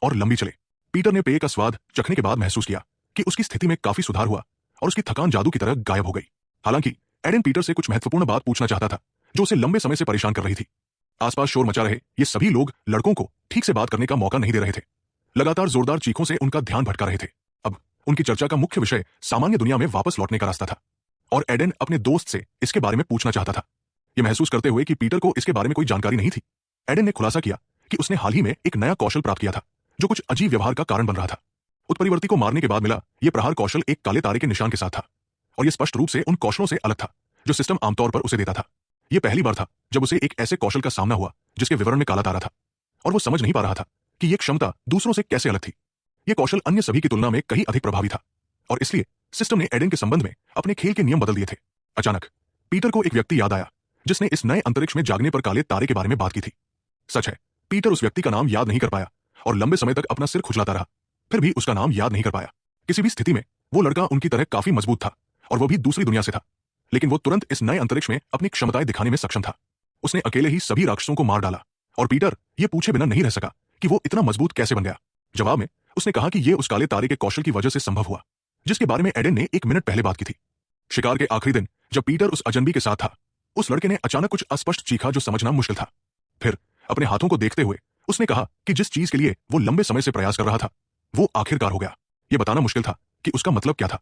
और लंबी चले। पीटर ने पेय का स्वाद चखने के बाद महसूस किया कि उसकी स्थिति में काफी सुधार हुआ और उसकी थकान जादू की तरह गायब हो गई। हालांकि एडन पीटर से कुछ महत्वपूर्ण बात पूछना चाहता था जो उसे लंबे समय से परेशान कर रही थी। आसपास शोर मचा रहे ये सभी लोग लड़कों को ठीक से बात करने का मौका नहीं दे रहे थे। लगातार जोरदार चीखों से उनका ध्यान भटका रहे थे। अब उनकी चर्चा का मुख्य विषय सामान्य दुनिया में वापस लौटने का रास्ता था और एडन अपने दोस्त से इसके बारे में पूछना चाहता था। यह महसूस करते हुए कि पीटर को इसके बारे में कोई जानकारी नहीं थी, एडन ने खुलासा किया कि उसने हाल ही में एक नया कौशल प्राप्त किया था जो कुछ अजीब व्यवहार का कारण बन रहा था। उत्परिवर्ती को मारने के बाद मिला यह प्रहार कौशल एक काले तारे के निशान के साथ था और यह स्पष्ट रूप से उन कौशलों से अलग था जो सिस्टम आमतौर पर उसे देता था। यह पहली बार था जब उसे एक ऐसे कौशल का सामना हुआ जिसके विवरण में काला तारा था और वो समझ नहीं पा रहा था कि यह क्षमता दूसरों से कैसे अलग थी। यह कौशल अन्य सभी की तुलना में कहीं अधिक प्रभावी था और इसलिए सिस्टम ने एडन के संबंध में अपने खेल के नियम बदल दिए थे। अचानक पीटर को एक व्यक्ति याद आया जिसने इस नए अंतरिक्ष में जागने पर काले तारे के बारे में बात की थी। सच है, पीटर उस व्यक्ति का नाम याद नहीं कर पाया और लंबे समय तक अपना सिर खुजलाता रहा, फिर भी उसका नाम याद नहीं कर पाया। किसी भी स्थिति में वो लड़का उनकी तरह काफी मजबूत था और वो भी दूसरी दुनिया से था, लेकिन वो तुरंत इस नए अंतरिक्ष में अपनी क्षमताएं दिखाने में सक्षम था। उसने अकेले ही सभी राक्षसों को मार डाला और पीटर ये पूछे बिना नहीं रह सका कि वो इतना मजबूत कैसे बन गया। जवाब में उसने कहा कि यह उस काले तारे के कौशल की वजह से संभव हुआ जिसके बारे में एडन ने 1 मिनट पहले बात की थी। शिकार के आखिरी दिन जब पीटर उस अजनबी के साथ था, उस लड़के ने अचानक कुछ अस्पष्ट चीखा जो समझना मुश्किल था। फिर अपने हाथों को देखते हुए उसने कहा कि जिस चीज के लिए वो लंबे समय से प्रयास कर रहा था वो आखिरकार हो गया। यह बताना मुश्किल था कि उसका मतलब क्या था,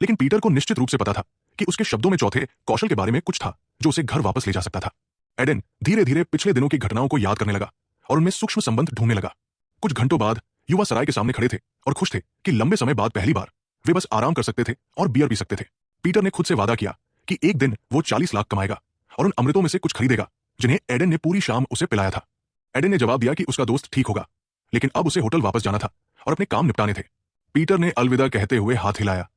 लेकिन पीटर को निश्चित रूप से पता था कि उसके शब्दों में चौथे कौशल के बारे में कुछ था जो उसे घर वापस ले जा सकता था। एडन धीरे धीरे पिछले दिनों की घटनाओं को याद करने लगा और उनमें सूक्ष्म संबंध ढूंढने लगा। कुछ घंटों बाद युवा सराय के सामने खड़े थे और खुश थे कि लंबे समय बाद पहली बार वे बस आराम कर सकते थे और बियर पी सकते थे। पीटर ने खुद से वादा किया कि एक दिन वो 40 लाख कमाएगा और उन अमृतों में से कुछ खरीदेगा जिन्हें एडन ने पूरी शाम उसे पिलाया था। एडन ने जवाब दिया कि उसका दोस्त ठीक होगा, लेकिन अब उसे होटल वापस जाना था और अपने काम निपटाने थे। पीटर ने अलविदा कहते हुए हाथ हिलाया,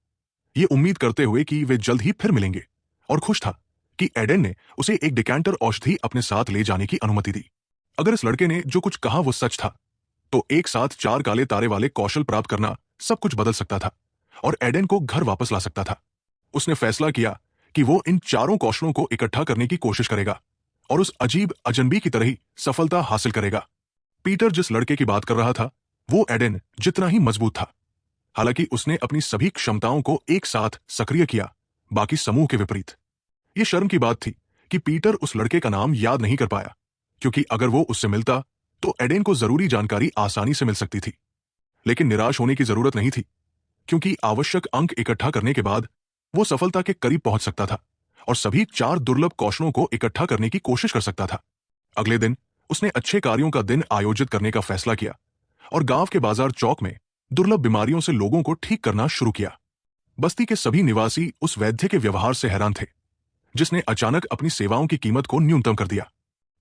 ये उम्मीद करते हुए कि वे जल्द ही फिर मिलेंगे, और खुश था कि एडन ने उसे एक डिकैंटर औषधि अपने साथ ले जाने की अनुमति दी। अगर इस लड़के ने जो कुछ कहा वो सच था तो एक साथ 4 काले तारे वाले कौशल प्राप्त करना सब कुछ बदल सकता था और एडन को घर वापस ला सकता था। उसने फैसला किया कि वो इन 4 कौशलों को इकट्ठा करने की कोशिश करेगा और उस अजीब अजनबी की तरह ही सफलता हासिल करेगा। पीटर जिस लड़के की बात कर रहा था वो एडन जितना ही मजबूत था। हालांकि उसने अपनी सभी क्षमताओं को एक साथ सक्रिय किया, बाकी समूह के विपरीत। यह शर्म की बात थी कि पीटर उस लड़के का नाम याद नहीं कर पाया, क्योंकि अगर वो उससे मिलता तो एडन को जरूरी जानकारी आसानी से मिल सकती थी। लेकिन निराश होने की जरूरत नहीं थी, क्योंकि आवश्यक अंक इकट्ठा करने के बाद वो सफलता के करीब पहुंच सकता था और सभी 4 दुर्लभ कौशलों को इकट्ठा करने की कोशिश कर सकता था। अगले दिन उसने अच्छे कार्यों का दिन आयोजित करने का फैसला किया और गांव के बाजार चौक में दुर्लभ बीमारियों से लोगों को ठीक करना शुरू किया। बस्ती के सभी निवासी उस वैद्य के व्यवहार से हैरान थे, जिसने अचानक अपनी सेवाओं की कीमत को न्यूनतम कर दिया।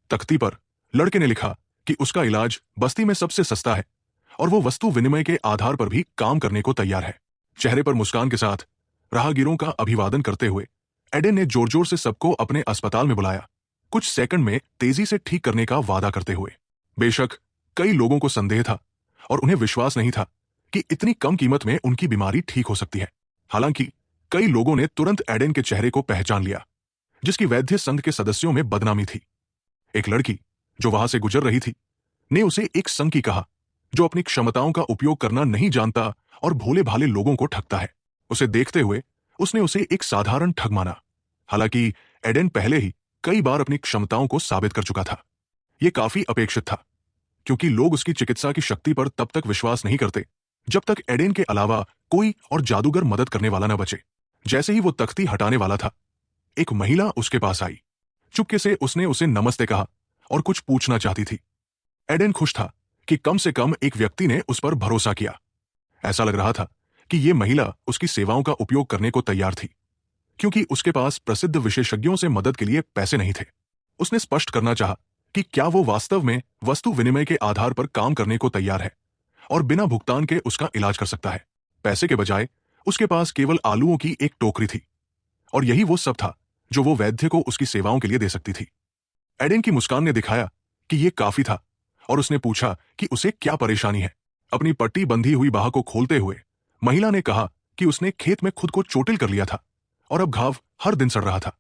तख्ती पर लड़के ने लिखा कि उसका इलाज बस्ती में सबसे सस्ता है और वो वस्तु विनिमय के आधार पर भी काम करने को तैयार है। चेहरे पर मुस्कान के साथ राहगीरों का अभिवादन करते हुए एडन ने जोर जोर से सबको अपने अस्पताल में बुलाया, कुछ सेकंड में तेजी से ठीक करने का वादा करते हुए। बेशक कई लोगों को संदेह था और उन्हें विश्वास नहीं था कि इतनी कम कीमत में उनकी बीमारी ठीक हो सकती है। हालांकि कई लोगों ने तुरंत एडन के चेहरे को पहचान लिया, जिसकी वैद्य संघ के सदस्यों में बदनामी थी। एक लड़की जो वहां से गुजर रही थी ने उसे एक संघी कहा जो अपनी क्षमताओं का उपयोग करना नहीं जानता और भोले भाले लोगों को ठगता है। उसे देखते हुए उसने उसे एक साधारण ठग माना। हालांकि एडन पहले ही कई बार अपनी क्षमताओं को साबित कर चुका था। यह काफी अपेक्षित था, क्योंकि लोग उसकी चिकित्सा की शक्ति पर तब तक विश्वास नहीं करते जब तक एडन के अलावा कोई और जादूगर मदद करने वाला न बचे। जैसे ही वो तख्ती हटाने वाला था, एक महिला उसके पास आई। चुपके से उसने उसे नमस्ते कहा और कुछ पूछना चाहती थी। एडन खुश था कि कम से कम एक व्यक्ति ने उस पर भरोसा किया। ऐसा लग रहा था कि यह महिला उसकी सेवाओं का उपयोग करने को तैयार थी, क्योंकि उसके पास प्रसिद्ध विशेषज्ञों से मदद के लिए पैसे नहीं थे। उसने स्पष्ट करना चाहा कि क्या वो वास्तव में वस्तु विनिमय के आधार पर काम करने को तैयार है और बिना भुगतान के उसका इलाज कर सकता है। पैसे के बजाय उसके पास केवल आलूओं की एक टोकरी थी और यही वो सब था जो वो वैद्य को उसकी सेवाओं के लिए दे सकती थी। एडन की मुस्कान ने दिखाया कि यह काफी था और उसने पूछा कि उसे क्या परेशानी है। अपनी पट्टी बंधी हुई बाह को खोलते हुए महिला ने कहा कि उसने खेत में खुद को चोटिल कर लिया था और अब घाव हर दिन सड़ रहा था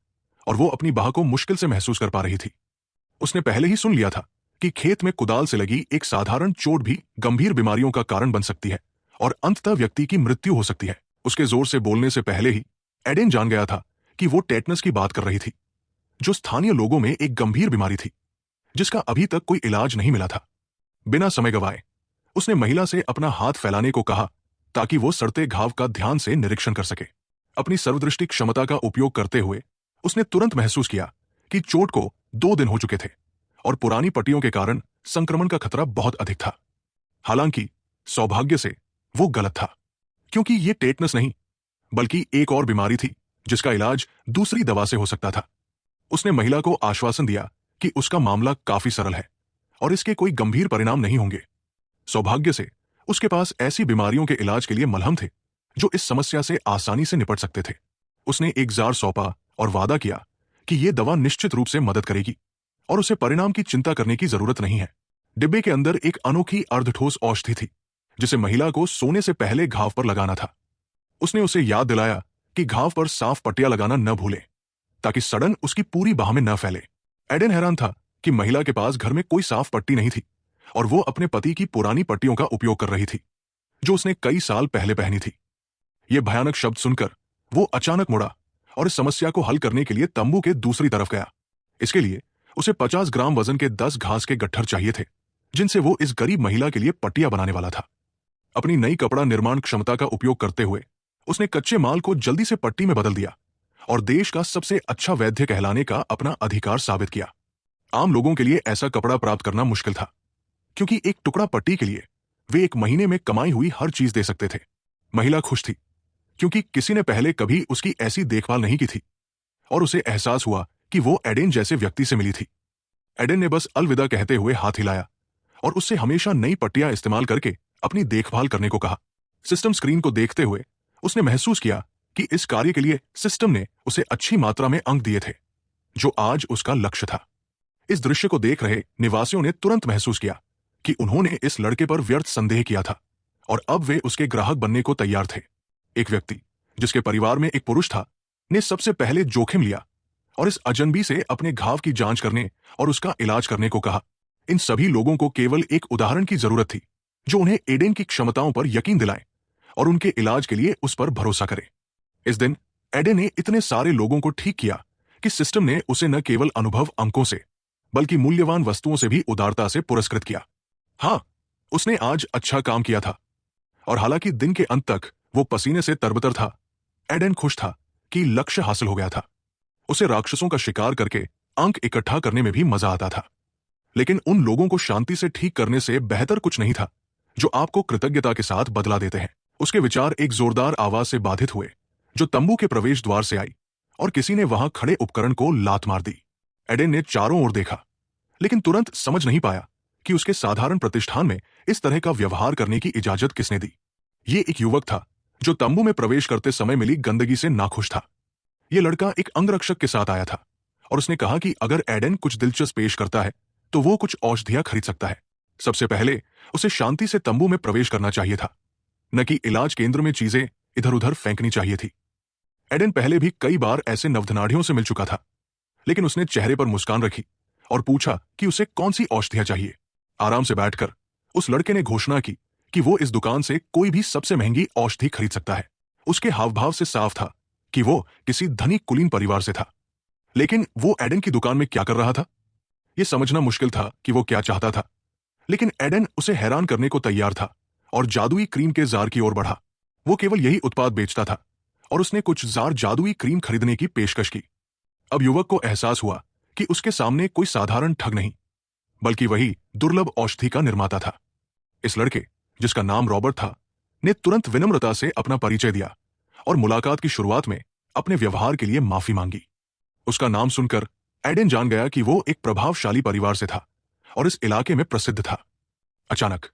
और वो अपनी बाह को मुश्किल से महसूस कर पा रही थी। उसने पहले ही सुन लिया था कि खेत में कुदाल से लगी एक साधारण चोट भी गंभीर बीमारियों का कारण बन सकती है और अंततः व्यक्ति की मृत्यु हो सकती है। उसके जोर से बोलने से पहले ही एडेन जान गया था कि वो टेटनस की बात कर रही थी, जो स्थानीय लोगों में एक गंभीर बीमारी थी जिसका अभी तक कोई इलाज नहीं मिला था। बिना समय गवाए उसने महिला से अपना हाथ फैलाने को कहा ताकि वो सड़ते घाव का ध्यान से निरीक्षण कर सके। अपनी सर्वदृष्टि क्षमता का उपयोग करते हुए उसने तुरंत महसूस किया कि चोट को 2 दिन हो चुके थे और पुरानी पट्टियों के कारण संक्रमण का खतरा बहुत अधिक था। हालांकि सौभाग्य से वो गलत था, क्योंकि ये टेटनस नहीं बल्कि एक और बीमारी थी जिसका इलाज दूसरी दवा से हो सकता था। उसने महिला को आश्वासन दिया कि उसका मामला काफी सरल है और इसके कोई गंभीर परिणाम नहीं होंगे। सौभाग्य से उसके पास ऐसी बीमारियों के इलाज के लिए मलहम थे जो इस समस्या से आसानी से निपट सकते थे। उसने एक जार सौंपा और वादा किया कि यह दवा निश्चित रूप से मदद करेगी और उसे परिणाम की चिंता करने की जरूरत नहीं है। डिब्बे के अंदर एक अनोखी अर्धठोस औषधि थी जिसे महिला को सोने से पहले घाव पर लगाना था। उसने उसे याद दिलाया कि घाव पर साफ पट्टियां लगाना न भूले ताकि सड़न उसकी पूरी बाह में न फैले। एडेन हैरान था कि महिला के पास घर में कोई साफ पट्टी नहीं थी और वो अपने पति की पुरानी पट्टियों का उपयोग कर रही थी जो उसने कई साल पहले पहनी थी। यह भयानक शब्द सुनकर वो अचानक मुड़ा और इस समस्या को हल करने के लिए तंबू के दूसरी तरफ गया। इसके लिए उसे 50 ग्राम वजन के 10 घास के गट्ठर चाहिए थे जिनसे वो इस गरीब महिला के लिए पट्टियां बनाने वाला था। अपनी नई कपड़ा निर्माण क्षमता का उपयोग करते हुए उसने कच्चे माल को जल्दी से पट्टी में बदल दिया और देश का सबसे अच्छा वैद्य कहलाने का अपना अधिकार साबित किया। आम लोगों के लिए ऐसा कपड़ा प्राप्त करना मुश्किल था, क्योंकि एक टुकड़ा पट्टी के लिए वे एक महीने में कमाई हुई हर चीज दे सकते थे। महिला खुश थी क्योंकि किसी ने पहले कभी उसकी ऐसी देखभाल नहीं की थी और उसे एहसास हुआ कि वो एडेन जैसे व्यक्ति से मिली थी। एडेन ने बस अलविदा कहते हुए हाथ हिलाया और उससे हमेशा नई पट्टियां इस्तेमाल करके अपनी देखभाल करने को कहा। सिस्टम स्क्रीन को देखते हुए उसने महसूस किया कि इस कार्य के लिए सिस्टम ने उसे अच्छी मात्रा में अंक दिए थे, जो आज उसका लक्ष्य था। इस दृश्य को देख रहे निवासियों ने तुरंत महसूस किया कि उन्होंने इस लड़के पर व्यर्थ संदेह किया था और अब वे उसके ग्राहक बनने को तैयार थे। एक व्यक्ति जिसके परिवार में एक पुरुष था ने सबसे पहले जोखिम लिया और इस अजनबी से अपने घाव की जांच करने और उसका इलाज करने को कहा। इन सभी लोगों को केवल एक उदाहरण की जरूरत थी जो उन्हें एडेन की क्षमताओं पर यकीन दिलाए और उनके इलाज के लिए उस पर भरोसा करे। इस दिन एडेन ने इतने सारे लोगों को ठीक किया कि सिस्टम ने उसे न केवल अनुभव अंकों से बल्कि मूल्यवान वस्तुओं से भी उदारता से पुरस्कृत किया। हाँ, उसने आज अच्छा काम किया था और हालांकि दिन के अंत तक वो पसीने से तरबतर था, एडेन खुश था कि लक्ष्य हासिल हो गया था। उसे राक्षसों का शिकार करके अंक इकट्ठा करने में भी मजा आता था, लेकिन उन लोगों को शांति से ठीक करने से बेहतर कुछ नहीं था जो आपको कृतज्ञता के साथ बदला देते हैं। उसके विचार एक जोरदार आवाज से बाधित हुए जो तंबू के प्रवेश द्वार से आई और किसी ने वहां खड़े उपकरण को लात मार दी। एडेन ने चारों ओर देखा, लेकिन तुरंत समझ नहीं पाया कि उसके साधारण प्रतिष्ठान में इस तरह का व्यवहार करने की इजाजत किसने दी। ये एक युवक था जो तंबू में प्रवेश करते समय मिली गंदगी से नाखुश था। यह लड़का एक अंगरक्षक के साथ आया था और उसने कहा कि अगर एडेन कुछ दिलचस्प पेश करता है तो वो कुछ औषधियां खरीद सकता है। सबसे पहले उसे शांति से तंबू में प्रवेश करना चाहिए था, न कि इलाज केंद्र में चीजें इधर उधर फेंकनी चाहिए थी। एडेन पहले भी कई बार ऐसे नवधनाढ़ियों से मिल चुका था, लेकिन उसने चेहरे पर मुस्कान रखी और पूछा कि उसे कौन सी औषधियां चाहिए। आराम से बैठकर उस लड़के ने घोषणा की कि वो इस दुकान से कोई भी सबसे महंगी औषधि खरीद सकता है। उसके हावभाव से साफ था कि वो किसी धनी कुलीन परिवार से था, लेकिन वो एडेन की दुकान में क्या कर रहा था? यह समझना मुश्किल था कि वो क्या चाहता था, लेकिन एडेन उसे हैरान करने को तैयार था और जादुई क्रीम के जार की ओर बढ़ा। वो केवल यही उत्पाद बेचता था और उसने कुछ जार जादुई क्रीम खरीदने की पेशकश की। अब युवक को एहसास हुआ कि उसके सामने कोई साधारण ठग नहीं, बल्कि वही दुर्लभ औषधि का निर्माता था। इस लड़के, जिसका नाम रॉबर्ट था, ने तुरंत विनम्रता से अपना परिचय दिया और मुलाकात की शुरुआत में अपने व्यवहार के लिए माफी मांगी। उसका नाम सुनकर एडेन जान गया कि वो एक प्रभावशाली परिवार से था और इस इलाके में प्रसिद्ध था। अचानक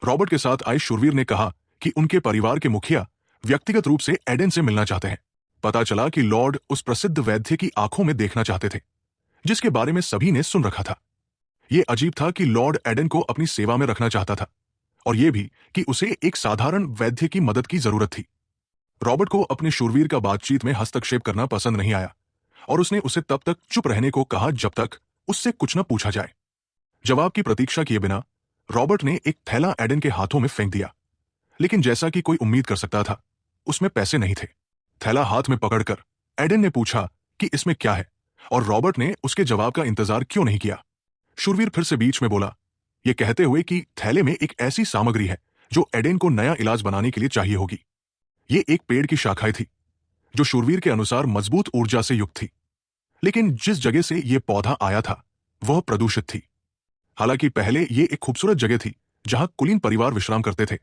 रॉबर्ट के साथ आए शूरवीर ने कहा कि उनके परिवार के मुखिया व्यक्तिगत रूप से एडेन से मिलना चाहते हैं। पता चला कि लॉर्ड उस प्रसिद्ध वैद्य की आंखों में देखना चाहते थे, जिसके बारे में सभी ने सुन रखा था। यह अजीब था कि लॉर्ड एडेन को अपनी सेवा में रखना चाहता था और यह भी कि उसे एक साधारण वैद्य की मदद की जरूरत थी। रॉबर्ट को अपने शूरवीर का बातचीत में हस्तक्षेप करना पसंद नहीं आया और उसने उसे तब तक चुप रहने को कहा जब तक उससे कुछ न पूछा जाए। जवाब की प्रतीक्षा किए बिना रॉबर्ट ने एक थैला एडन के हाथों में फेंक दिया, लेकिन जैसा कि कोई उम्मीद कर सकता था, उसमें पैसे नहीं थे। थैला हाथ में पकड़कर एडन ने पूछा कि इसमें क्या है, और रॉबर्ट ने उसके जवाब का इंतजार क्यों नहीं किया। शूरवीर फिर से बीच में बोला, यह कहते हुए कि थैले में एक ऐसी सामग्री है जो एडन को नया इलाज बनाने के लिए चाहिए होगी। ये एक पेड़ की शाखाएं थी, जो शूरवीर के अनुसार मजबूत ऊर्जा से युक्त थी। लेकिन जिस जगह से यह पौधा आया था, वह प्रदूषित थी। हालांकि पहले यह एक खूबसूरत जगह थी जहां कुलीन परिवार विश्राम करते थे,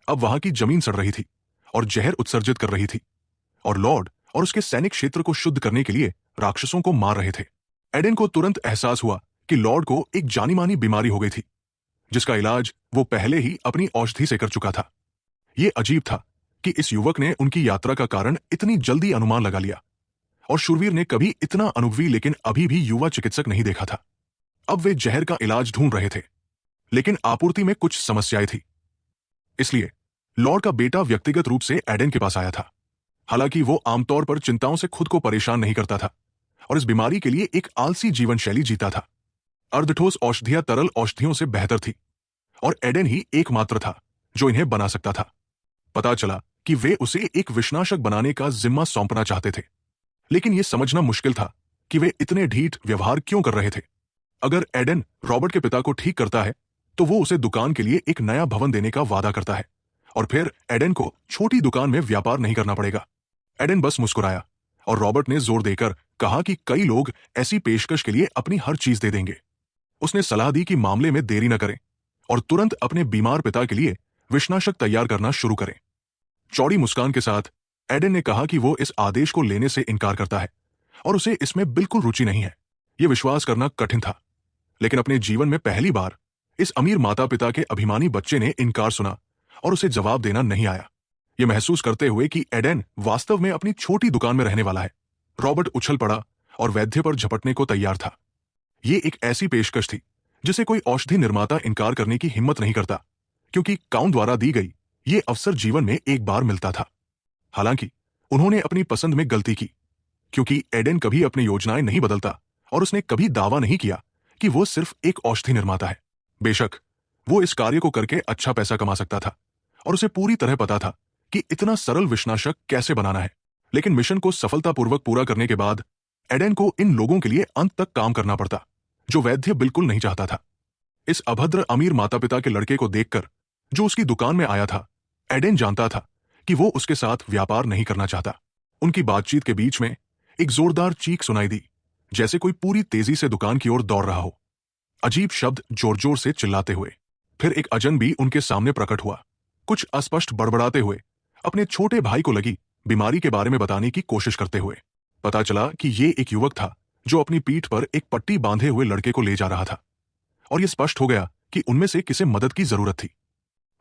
अब वहां की जमीन सड़ रही थी और जहर उत्सर्जित कर रही थी, और लॉर्ड और उसके सैनिक क्षेत्र को शुद्ध करने के लिए राक्षसों को मार रहे थे। एडन को तुरंत एहसास हुआ कि लॉर्ड को एक जानी मानी बीमारी हो गई थी, जिसका इलाज वो पहले ही अपनी औषधि से कर चुका था। यह अजीब था कि इस युवक ने उनकी यात्रा का कारण इतनी जल्दी अनुमान लगा लिया, और शूरवीर ने कभी इतना अनुभवी लेकिन अभी भी युवा चिकित्सक नहीं देखा था। अब वे जहर का इलाज ढूंढ रहे थे, लेकिन आपूर्ति में कुछ समस्याएं थी। इसलिए लॉर्ड का बेटा व्यक्तिगत रूप से एडन के पास आया था। हालांकि वो आमतौर पर चिंताओं से खुद को परेशान नहीं करता था और इस बीमारी के लिए एक आलसी जीवन शैली जीता था। अर्धठोस औषधियां तरल औषधियों से बेहतर थी, और एडन ही एकमात्र था जो इन्हें बना सकता था। पता चला कि वे उसे एक विषनाशक बनाने का जिम्मा सौंपना चाहते थे, लेकिन यह समझना मुश्किल था कि वे इतने ढीठ व्यवहार क्यों कर रहे थे। अगर एडन रॉबर्ट के पिता को ठीक करता है, तो वो उसे दुकान के लिए एक नया भवन देने का वादा करता है, और फिर एडन को छोटी दुकान में व्यापार नहीं करना पड़ेगा। एडन बस मुस्कुराया, और रॉबर्ट ने जोर देकर कहा कि कई लोग ऐसी पेशकश के लिए अपनी हर चीज दे देंगे। उसने सलाह दी कि मामले में देरी न करें और तुरंत अपने बीमार पिता के लिए विषनाशक तैयार करना शुरू करें। चौड़ी मुस्कान के साथ एडन ने कहा कि वो इस आदेश को लेने से इनकार करता है और उसे इसमें बिल्कुल रुचि नहीं है। यह विश्वास करना कठिन था, लेकिन अपने जीवन में पहली बार इस अमीर माता पिता के अभिमानी बच्चे ने इनकार सुना और उसे जवाब देना नहीं आया। यह महसूस करते हुए कि एडन वास्तव में अपनी छोटी दुकान में रहने वाला है, रॉबर्ट उछल पड़ा और वैद्य पर झपटने को तैयार था। यह एक ऐसी पेशकश थी जिसे कोई औषधि निर्माता इनकार करने की हिम्मत नहीं करता, क्योंकि काउंट द्वारा दी गई यह अवसर जीवन में एक बार मिलता था। हालांकि उन्होंने अपनी पसंद में गलती की, क्योंकि एडन कभी अपनी योजनाएं नहीं बदलता और उसने कभी दावा नहीं किया कि वो सिर्फ एक औषधि निर्माता है। बेशक वो इस कार्य को करके अच्छा पैसा कमा सकता था और उसे पूरी तरह पता था कि इतना सरल विषनाशक कैसे बनाना है, लेकिन मिशन को सफलतापूर्वक पूरा करने के बाद एडन को इन लोगों के लिए अंत तक काम करना पड़ता, जो वैद्य बिल्कुल नहीं चाहता था। इस अभद्र अमीर माता पिता के लड़के को देखकर जो उसकी दुकान में आया था, एडन जानता था कि वो उसके साथ व्यापार नहीं करना चाहता। उनकी बातचीत के बीच में एक जोरदार चीख सुनाई दी, जैसे कोई पूरी तेजी से दुकान की ओर दौड़ रहा हो। अजीब शब्द जोर जोर से चिल्लाते हुए। फिर एक अजनबी उनके सामने प्रकट हुआ, कुछ अस्पष्ट बड़बड़ाते हुए, अपने छोटे भाई को लगी बीमारी के बारे में बताने की कोशिश करते हुए। पता चला कि ये एक युवक था जो अपनी पीठ पर एक पट्टी बांधे हुए लड़के को ले जा रहा था, और यह स्पष्ट हो गया कि उनमें से किसे मदद की जरूरत थी।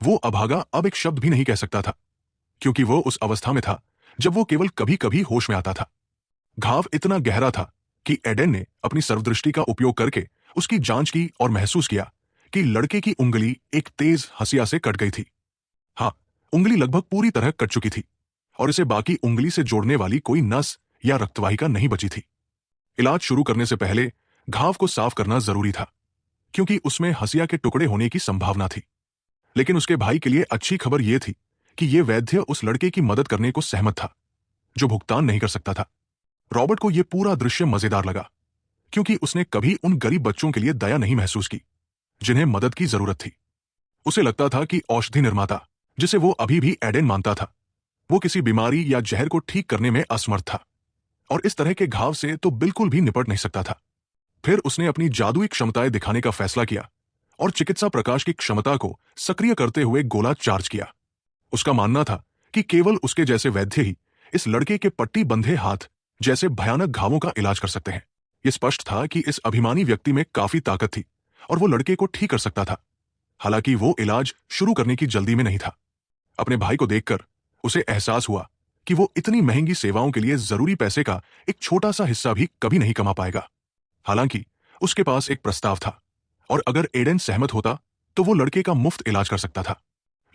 वो अभागा अब एक शब्द भी नहीं कह सकता था, क्योंकि वो उस अवस्था में था जब वो केवल कभी कभी होश में आता था। घाव इतना गहरा था कि एडन ने अपनी सर्वदृष्टि का उपयोग करके उसकी जांच की और महसूस किया कि लड़के की उंगली एक तेज हंसिया से कट गई थी। हाँ, उंगली लगभग पूरी तरह कट चुकी थी और इसे बाकी उंगली से जोड़ने वाली कोई नस या रक्तवाहिका नहीं बची थी। इलाज शुरू करने से पहले घाव को साफ करना जरूरी था, क्योंकि उसमें हंसिया के टुकड़े होने की संभावना थी। लेकिन उसके भाई के लिए अच्छी खबर यह थी कि यह वैद्य उस लड़के की मदद करने को सहमत था जो भुगतान नहीं कर सकता था। रॉबर्ट को यह पूरा दृश्य मजेदार लगा, क्योंकि उसने कभी उन गरीब बच्चों के लिए दया नहीं महसूस की जिन्हें मदद की जरूरत थी। उसे लगता था कि औषधि निर्माता, जिसे वो अभी भी एडन मानता था, वो किसी बीमारी या जहर को ठीक करने में असमर्थ था और इस तरह के घाव से तो बिल्कुल भी निपट नहीं सकता था। फिर उसने अपनी जादुई क्षमताएं दिखाने का फैसला किया और चिकित्सा प्रकाश की क्षमता को सक्रिय करते हुए गोला चार्ज किया। उसका मानना था कि केवल उसके जैसे वैद्य ही इस लड़के के पट्टी बंधे हाथ जैसे भयानक घावों का इलाज कर सकते हैं। यह स्पष्ट था कि इस अभिमानी व्यक्ति में काफी ताकत थी और वो लड़के को ठीक कर सकता था। हालांकि वो इलाज शुरू करने की जल्दी में नहीं था। अपने भाई को देखकर उसे एहसास हुआ कि वो इतनी महंगी सेवाओं के लिए जरूरी पैसे का एक छोटा सा हिस्सा भी कभी नहीं कमा पाएगा। हालांकि उसके पास एक प्रस्ताव था, और अगर एडन सहमत होता तो वो लड़के का मुफ्त इलाज कर सकता था।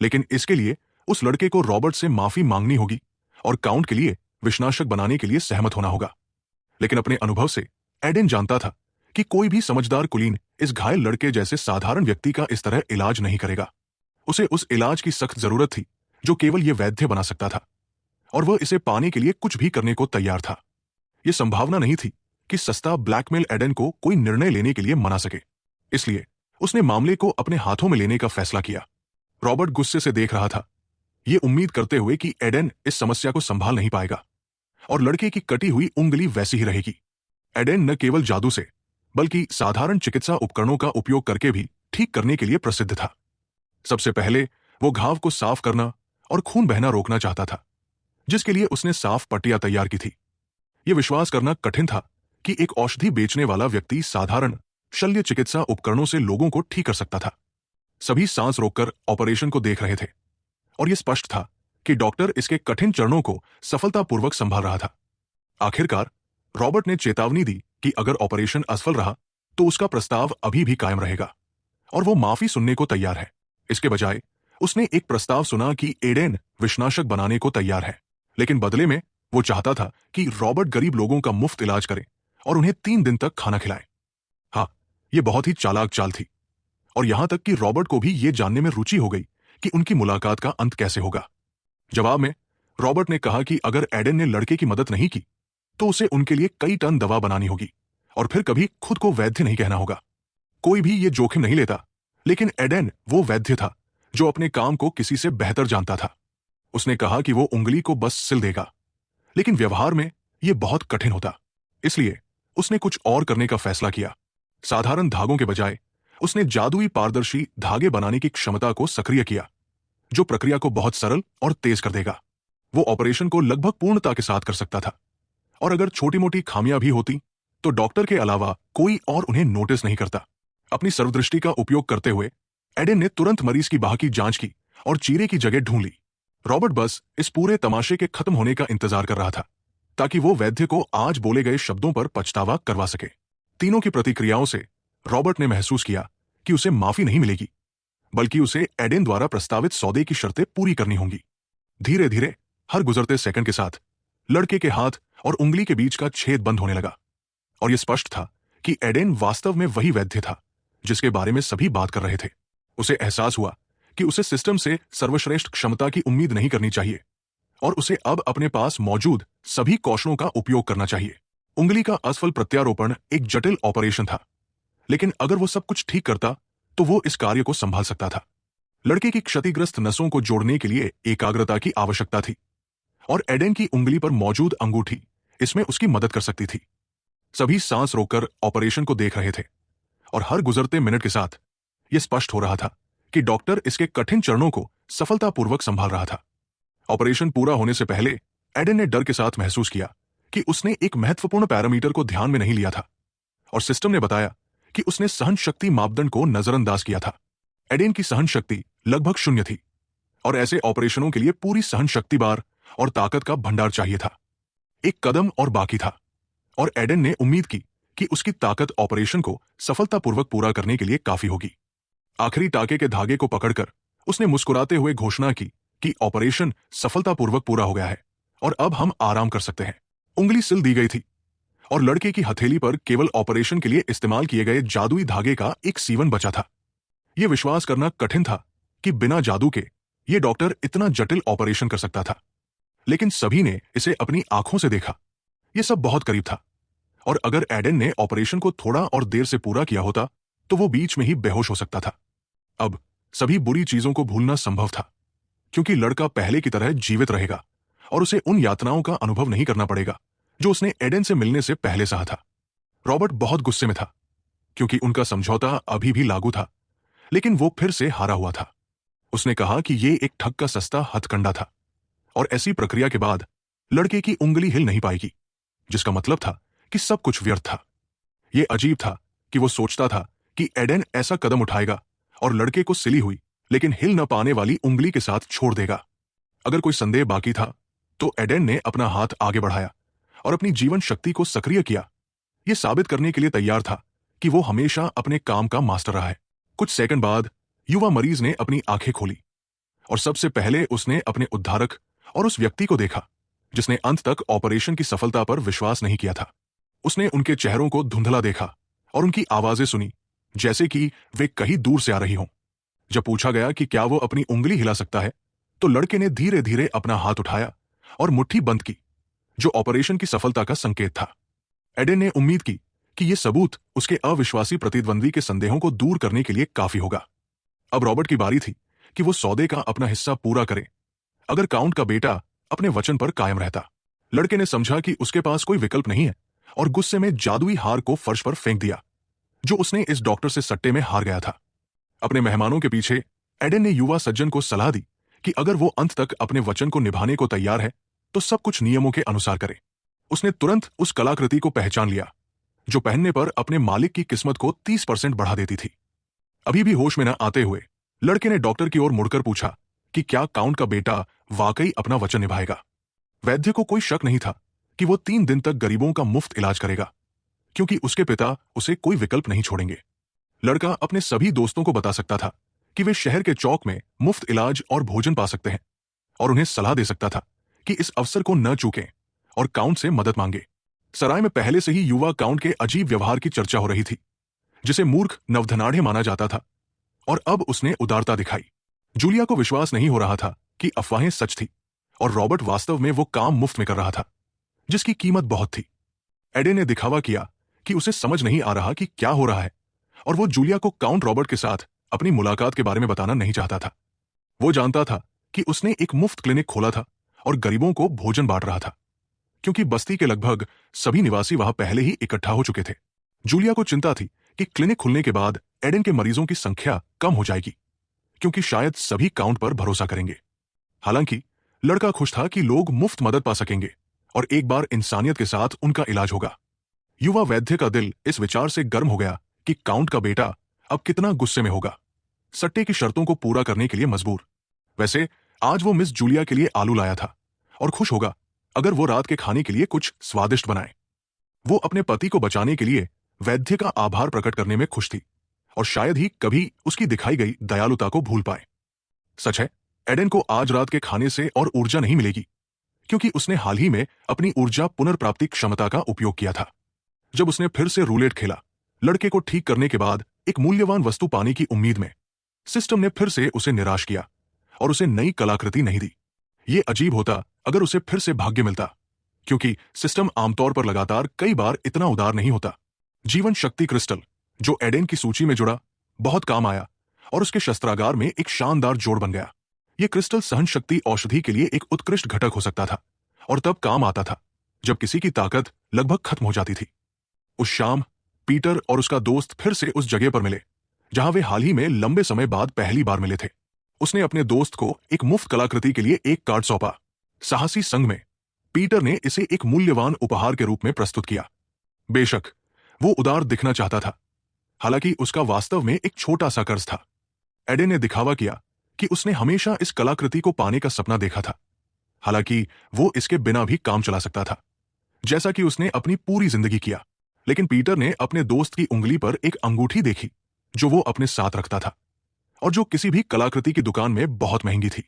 लेकिन इसके लिए उस लड़के को रॉबर्ट से माफी मांगनी होगी और काउंट के लिए विषनाशक बनाने के लिए सहमत होना होगा। लेकिन अपने अनुभव से एडन जानता था कि कोई भी समझदार कुलीन इस घायल लड़के जैसे साधारण व्यक्ति का इस तरह इलाज नहीं करेगा। उसे उस इलाज की सख्त जरूरत थी जो केवल यह वैद्य बना सकता था, और वह इसे पाने के लिए कुछ भी करने को तैयार था। यह संभावना नहीं थी कि सस्ता ब्लैकमेल एडन को कोई निर्णय लेने के लिए मना सके। इसलिए उसने मामले को अपने हाथों में लेने का फैसला किया। रॉबर्ट गुस्से से देख रहा था, ये उम्मीद करते हुए कि एडन इस समस्या को संभाल नहीं पाएगा और लड़के की कटी हुई उंगली वैसी ही रहेगी। एडन न केवल जादू से बल्कि साधारण चिकित्सा उपकरणों का उपयोग करके भी ठीक करने के लिए प्रसिद्ध था। सबसे पहले वो घाव को साफ करना और खून बहना रोकना चाहता था, जिसके लिए उसने साफ पट्टियां तैयार की थी। यह विश्वास करना कठिन था कि एक औषधि बेचने वाला व्यक्ति साधारण शल्य चिकित्सा उपकरणों से लोगों को ठीक कर सकता था। सभी सांस रोककर ऑपरेशन को देख रहे थे और यह स्पष्ट था कि डॉक्टर इसके कठिन चरणों को सफलतापूर्वक संभाल रहा था। आखिरकार रॉबर्ट ने चेतावनी दी कि अगर ऑपरेशन असफल रहा तो उसका प्रस्ताव अभी भी कायम रहेगा और वो माफी सुनने को तैयार है। इसके बजाय उसने एक प्रस्ताव सुना कि एडेन विषनाशक बनाने को तैयार है, लेकिन बदले में वो चाहता था कि रॉबर्ट गरीब लोगों का मुफ्त इलाज करे और उन्हें 3 दिन तक खाना खिलाए। हाँ, यह बहुत ही चालाक चाल थी, और यहां तक कि रॉबर्ट को भी यह जानने में रुचि हो गई कि उनकी मुलाकात का अंत कैसे होगा। जवाब में रॉबर्ट ने कहा कि अगर एडन ने लड़के की मदद नहीं की तो उसे उनके लिए कई टन दवा बनानी होगी और फिर कभी खुद को वैद्य नहीं कहना होगा। कोई भी ये जोखिम नहीं लेता, लेकिन एडन वो वैद्य था जो अपने काम को किसी से बेहतर जानता था। उसने कहा कि वो उंगली को बस सिल देगा, लेकिन व्यवहार में यह बहुत कठिन होता। इसलिए उसने कुछ और करने का फैसला किया। साधारण धागों के बजाय उसने जादुई पारदर्शी धागे बनाने की क्षमता को सक्रिय किया, जो प्रक्रिया को बहुत सरल और तेज कर देगा। वो ऑपरेशन को लगभग पूर्णता के साथ कर सकता था, और अगर छोटी मोटी खामियां भी होती तो डॉक्टर के अलावा कोई और उन्हें नोटिस नहीं करता। अपनी सर्वदृष्टि का उपयोग करते हुए एडन ने तुरंत मरीज की बाह की जांच की और चीरे की जगह ढूंढ ली। रॉबर्ट बस इस पूरे तमाशे के खत्म होने का इंतजार कर रहा था ताकि वो वैद्य को आज बोले गए शब्दों पर पछतावा करवा सके। तीनों की प्रतिक्रियाओं से रॉबर्ट ने महसूस किया कि उसे माफी नहीं मिलेगी, बल्कि उसे एडन द्वारा प्रस्तावित सौदे की शर्तें पूरी करनी होंगी। धीरे धीरे हर गुजरते सेकंड के साथ लड़के के हाथ और उंगली के बीच का छेद बंद होने लगा, और यह स्पष्ट था कि एडन वास्तव में वही वैद्य था जिसके बारे में सभी बात कर रहे थे। उसे एहसास हुआ कि उसे सिस्टम से सर्वश्रेष्ठ क्षमता की उम्मीद नहीं करनी चाहिए और उसे अब अपने पास मौजूद सभी कौशलों का उपयोग करना चाहिए। उंगली का असफल प्रत्यारोपण एक जटिल ऑपरेशन था, लेकिन अगर वो सब कुछ ठीक करता तो वो इस कार्य को संभाल सकता था। लड़के की क्षतिग्रस्त नसों को जोड़ने के लिए एकाग्रता की आवश्यकता थी, और एडन की उंगली पर मौजूद अंगूठी इसमें उसकी मदद कर सकती थी। सभी सांस रोककर ऑपरेशन को देख रहे थे, और हर गुजरते मिनट के साथ यह स्पष्ट हो रहा था कि डॉक्टर इसके कठिन चरणों को सफलतापूर्वक संभाल रहा था। ऑपरेशन पूरा होने से पहले एडन ने डर के साथ महसूस किया कि उसने एक महत्वपूर्ण पैरामीटर को ध्यान में नहीं लिया था, और सिस्टम ने बताया कि उसने सहन शक्ति मापदंड को नजरअंदाज किया था। एडन की सहन शक्ति लगभग 0 थी, और ऐसे ऑपरेशनों के लिए पूरी सहन शक्ति बार और ताकत का भंडार चाहिए था। एक कदम और बाकी था, और एडन ने उम्मीद की कि उसकी ताकत ऑपरेशन को सफलतापूर्वक पूरा करने के लिए काफी होगी। आखिरी टाके के धागे को पकड़कर उसने मुस्कुराते हुए घोषणा की कि ऑपरेशन सफलतापूर्वक पूरा हो गया है और अब हम आराम कर सकते हैं। उंगली सिल दी गई थी, और लड़के की हथेली पर केवल ऑपरेशन के लिए इस्तेमाल किए गए जादुई धागे का एक सीवन बचा था। यह विश्वास करना कठिन था कि बिना जादू के यह डॉक्टर इतना जटिल ऑपरेशन कर सकता था, लेकिन सभी ने इसे अपनी आंखों से देखा। यह सब बहुत करीब था, और अगर एडन ने ऑपरेशन को थोड़ा और देर से पूरा किया होता तो वो बीच में ही बेहोश हो सकता था। अब सभी बुरी चीजों को भूलना संभव था, क्योंकि लड़का पहले की तरह जीवित रहेगा और उसे उन यातनाओं का अनुभव नहीं करना पड़ेगा जो उसने एडन से मिलने से पहले सहा था। रॉबर्ट बहुत गुस्से में था, क्योंकि उनका समझौता अभी भी लागू था, लेकिन वो फिर से हारा हुआ था। उसने कहा कि यह एक ठग का सस्ता हथकंडा था, और ऐसी प्रक्रिया के बाद लड़के की उंगली हिल नहीं पाएगी, जिसका मतलब था कि सब कुछ व्यर्थ था। यह अजीब था कि वो सोचता था कि एडन ऐसा कदम उठाएगा और लड़के को सिली हुई लेकिन हिल न पाने वाली उंगली के साथ छोड़ देगा। अगर कोई संदेह बाकी था तो एडन ने अपना हाथ आगे बढ़ाया और अपनी जीवन शक्ति को सक्रिय किया। यह साबित करने के लिए तैयार था कि वो हमेशा अपने काम का मास्टर रहा है। कुछ सेकंड बाद युवा मरीज ने अपनी आंखें खोली, और सबसे पहले उसने अपने उद्धारक और उस व्यक्ति को देखा जिसने अंत तक ऑपरेशन की सफलता पर विश्वास नहीं किया था। उसने उनके चेहरों को धुंधला देखा, और उनकी आवाजें सुनी, जैसे कि वे कहीं दूर से आ रही हों। जब पूछा गया कि क्या वो अपनी उंगली हिला सकता है, तो लड़के ने धीरे धीरे अपना हाथ उठाया और मुट्ठी बंद की, जो ऑपरेशन की सफलता का संकेत था। एडेन ने उम्मीद की कि यह सबूत उसके अविश्वासी प्रतिद्वंद्वी के संदेहों को दूर करने के लिए काफी होगा। अब रॉबर्ट की बारी थी कि वो सौदे का अपना हिस्सा पूरा करे, अगर काउंट का बेटा अपने वचन पर कायम रहता। लड़के ने समझा कि उसके पास कोई विकल्प नहीं है और गुस्से में जादुई हार को फर्श पर फेंक दिया, जो उसने इस डॉक्टर से सट्टे में हार गया था। अपने मेहमानों के पीछे एडेन ने युवा सज्जन को सलाह दी कि अगर वो अंत तक अपने वचन को निभाने को तैयार है तो सब कुछ नियमों के अनुसार करे। उसने तुरंत उस कलाकृति को पहचान लिया, जो पहनने पर अपने मालिक की किस्मत को 30% बढ़ा देती थी। अभी भी होश में न आते हुए लड़के ने डॉक्टर की ओर मुड़कर पूछा कि क्या काउंट का बेटा वाकई अपना वचन निभाएगा। वैद्य को कोई शक नहीं था कि वो 3 दिन तक गरीबों का मुफ्त इलाज करेगा, क्योंकि उसके पिता उसे कोई विकल्प नहीं छोड़ेंगे। लड़का अपने सभी दोस्तों को बता सकता था कि वे शहर के चौक में मुफ्त इलाज और भोजन पा सकते हैं, और उन्हें सलाह दे सकता था कि इस अवसर को न चूकें और काउंट से मदद मांगे। सराय में पहले से ही युवा काउंट के अजीब व्यवहार की चर्चा हो रही थी, जिसे मूर्ख नवधनाढ़े माना जाता था, और अब उसने उदारता दिखाई। जूलिया को विश्वास नहीं हो रहा था कि अफवाहें सच थी और रॉबर्ट वास्तव में वो काम मुफ्त में कर रहा था, जिसकी कीमत बहुत थी। एडे ने दिखावा किया कि उसे समझ नहीं आ रहा कि क्या हो रहा है, और वो जूलिया को काउंट रॉबर्ट के साथ अपनी मुलाकात के बारे में बताना नहीं चाहता था। वो जानता था कि उसने एक मुफ्त क्लिनिक खोला था और गरीबों को भोजन बांट रहा था, क्योंकि बस्ती के लगभग सभी निवासी वहां पहले ही इकट्ठा हो चुके थे। जूलिया को चिंता थी कि क्लिनिक खुलने के बाद एडन के मरीजों की संख्या कम हो जाएगी, क्योंकि शायद सभी काउंट पर भरोसा करेंगे। हालांकि लड़का खुश था कि लोग मुफ्त मदद पा सकेंगे और एक बार इंसानियत के साथ उनका इलाज होगा। युवा वैद्य का दिल इस विचार से गर्म हो गया कि काउंट का बेटा अब कितना गुस्से में होगा, सट्टे की शर्तों को पूरा करने के लिए मजबूर। वैसे आज वो मिस जूलिया के लिए आलू लाया था और खुश होगा अगर वो रात के खाने के लिए कुछ स्वादिष्ट बनाए। वो अपने पति को बचाने के लिए वैद्य का आभार प्रकट करने में खुश थी और शायद ही कभी उसकी दिखाई गई दयालुता को भूल पाए। सच है, एडन को आज रात के खाने से और ऊर्जा नहीं मिलेगी, क्योंकि उसने हाल ही में अपनी ऊर्जा पुनर्प्राप्ति क्षमता का उपयोग किया था। जब उसने फिर से रूलेट खेला, लड़के को ठीक करने के बाद एक मूल्यवान वस्तु पाने की उम्मीद में, सिस्टम ने फिर से उसे निराश किया और उसे नई कलाकृति नहीं दी। यह अजीब होता अगर उसे फिर से भाग्य मिलता, क्योंकि सिस्टम आमतौर पर लगातार कई बार इतना उदार नहीं होता। जीवन शक्ति क्रिस्टल, जो एडेन की सूची में जुड़ा, बहुत काम आया और उसके शस्त्रागार में एक शानदार जोड़ बन गया। यह क्रिस्टल सहन शक्ति औषधि के लिए एक उत्कृष्ट घटक हो सकता था, और तब काम आता था जब किसी की ताकत लगभग खत्म हो जाती थी। उस शाम पीटर और उसका दोस्त फिर से उस जगह पर मिले जहां वे हाल ही में लंबे समय बाद पहली बार मिले थे। उसने अपने दोस्त को एक मुफ्त कलाकृति के लिए एक कार्ड सौंपा। साहसी संघ में पीटर ने इसे एक मूल्यवान उपहार के रूप में प्रस्तुत किया। बेशक वो उदार दिखना चाहता था, हालांकि उसका वास्तव में एक छोटा सा कर्ज था। एडे ने दिखावा किया कि उसने हमेशा इस कलाकृति को पाने का सपना देखा था, हालांकि वो इसके बिना भी काम चला सकता था, जैसा कि उसने अपनी पूरी जिंदगी किया। लेकिन पीटर ने अपने दोस्त की उंगली पर एक अंगूठी देखी जो वो अपने साथ रखता था और जो किसी भी कलाकृति की दुकान में बहुत महंगी थी।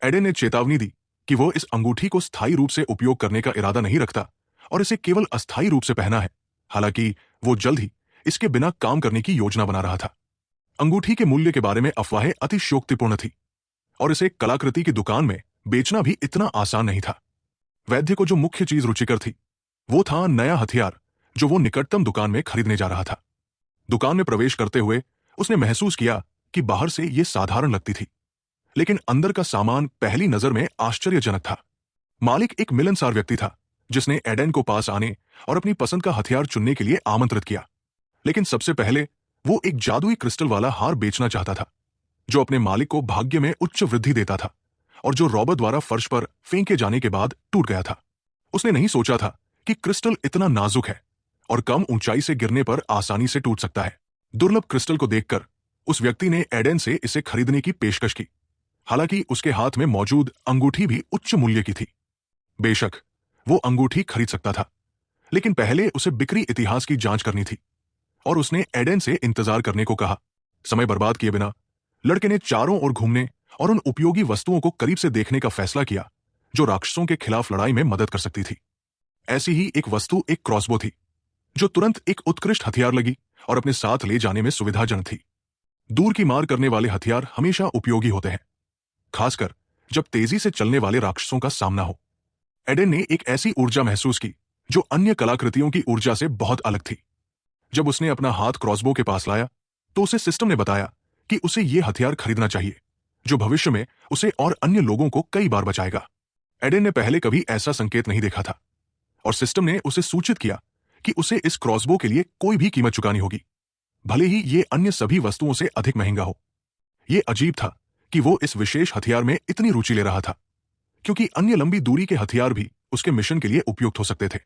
एडे ने चेतावनी दी कि वो इस अंगूठी को स्थायी रूप से उपयोग करने का इरादा नहीं रखता और इसे केवल अस्थायी रूप से पहना है, हालांकि वो जल्द ही इसके बिना काम करने की योजना बना रहा था। अंगूठी के मूल्य के बारे में अफवाहें अतिशयोक्तिपूर्ण थी और इसे कलाकृति की दुकान में बेचना भी इतना आसान नहीं था। वैद्य को जो मुख्य चीज रुचिकर थी वो था नया हथियार जो वो निकटतम दुकान में खरीदने जा रहा था। दुकान में प्रवेश करते हुए उसने महसूस किया कि बाहर से ये साधारण लगती थी, लेकिन अंदर का सामान पहली नजर में आश्चर्यजनक था। मालिक एक मिलनसार व्यक्ति था जिसने एडेन को पास आने और अपनी पसंद का हथियार चुनने के लिए आमंत्रित किया। लेकिन सबसे पहले वो एक जादुई क्रिस्टल वाला हार बेचना चाहता था जो अपने मालिक को भाग्य में उच्च वृद्धि देता था और जो रॉबर्ट द्वारा फर्श पर फेंके जाने के बाद टूट गया था। उसने नहीं सोचा था कि क्रिस्टल इतना नाजुक है और कम ऊंचाई से गिरने पर आसानी से टूट सकता है। दुर्लभ क्रिस्टल को देखकर उस व्यक्ति ने एडेन से इसे खरीदने की पेशकश की, हालांकि उसके हाथ में मौजूद अंगूठी भी उच्च मूल्य की थी। बेशक वो अंगूठी खरीद सकता था, लेकिन पहले उसे बिक्री इतिहास की जांच करनी थी और उसने एडेन से इंतजार करने को कहा। समय बर्बाद किए बिना लड़के ने चारों ओर घूमने और उन उपयोगी वस्तुओं को करीब से देखने का फैसला किया जो राक्षसों के खिलाफ लड़ाई में मदद कर सकती थी। ऐसी ही एक वस्तु एक क्रॉसबो थी जो तुरंत एक उत्कृष्ट हथियार लगी और अपने साथ ले जाने में सुविधाजनक थी। दूर की मार करने वाले हथियार हमेशा उपयोगी होते हैं, खासकर जब तेजी से चलने वाले राक्षसों का सामना हो। एडेन ने एक ऐसी ऊर्जा महसूस की जो अन्य कलाकृतियों की ऊर्जा से बहुत अलग थी। जब उसने अपना हाथ क्रॉसबो के पास लाया तो उसे सिस्टम ने बताया कि उसे यह हथियार खरीदना चाहिए, जो भविष्य में उसे और अन्य लोगों को कई बार बचाएगा। एडेन ने पहले कभी ऐसा संकेत नहीं देखा था और सिस्टम ने उसे सूचित किया कि उसे इस क्रॉसबो के लिए कोई भी कीमत चुकानी होगी, भले ही ये अन्य सभी वस्तुओं से अधिक महंगा हो। यह अजीब था कि वो इस विशेष हथियार में इतनी रुचि ले रहा था, क्योंकि अन्य लंबी दूरी के हथियार भी उसके मिशन के लिए उपयुक्त हो सकते थे।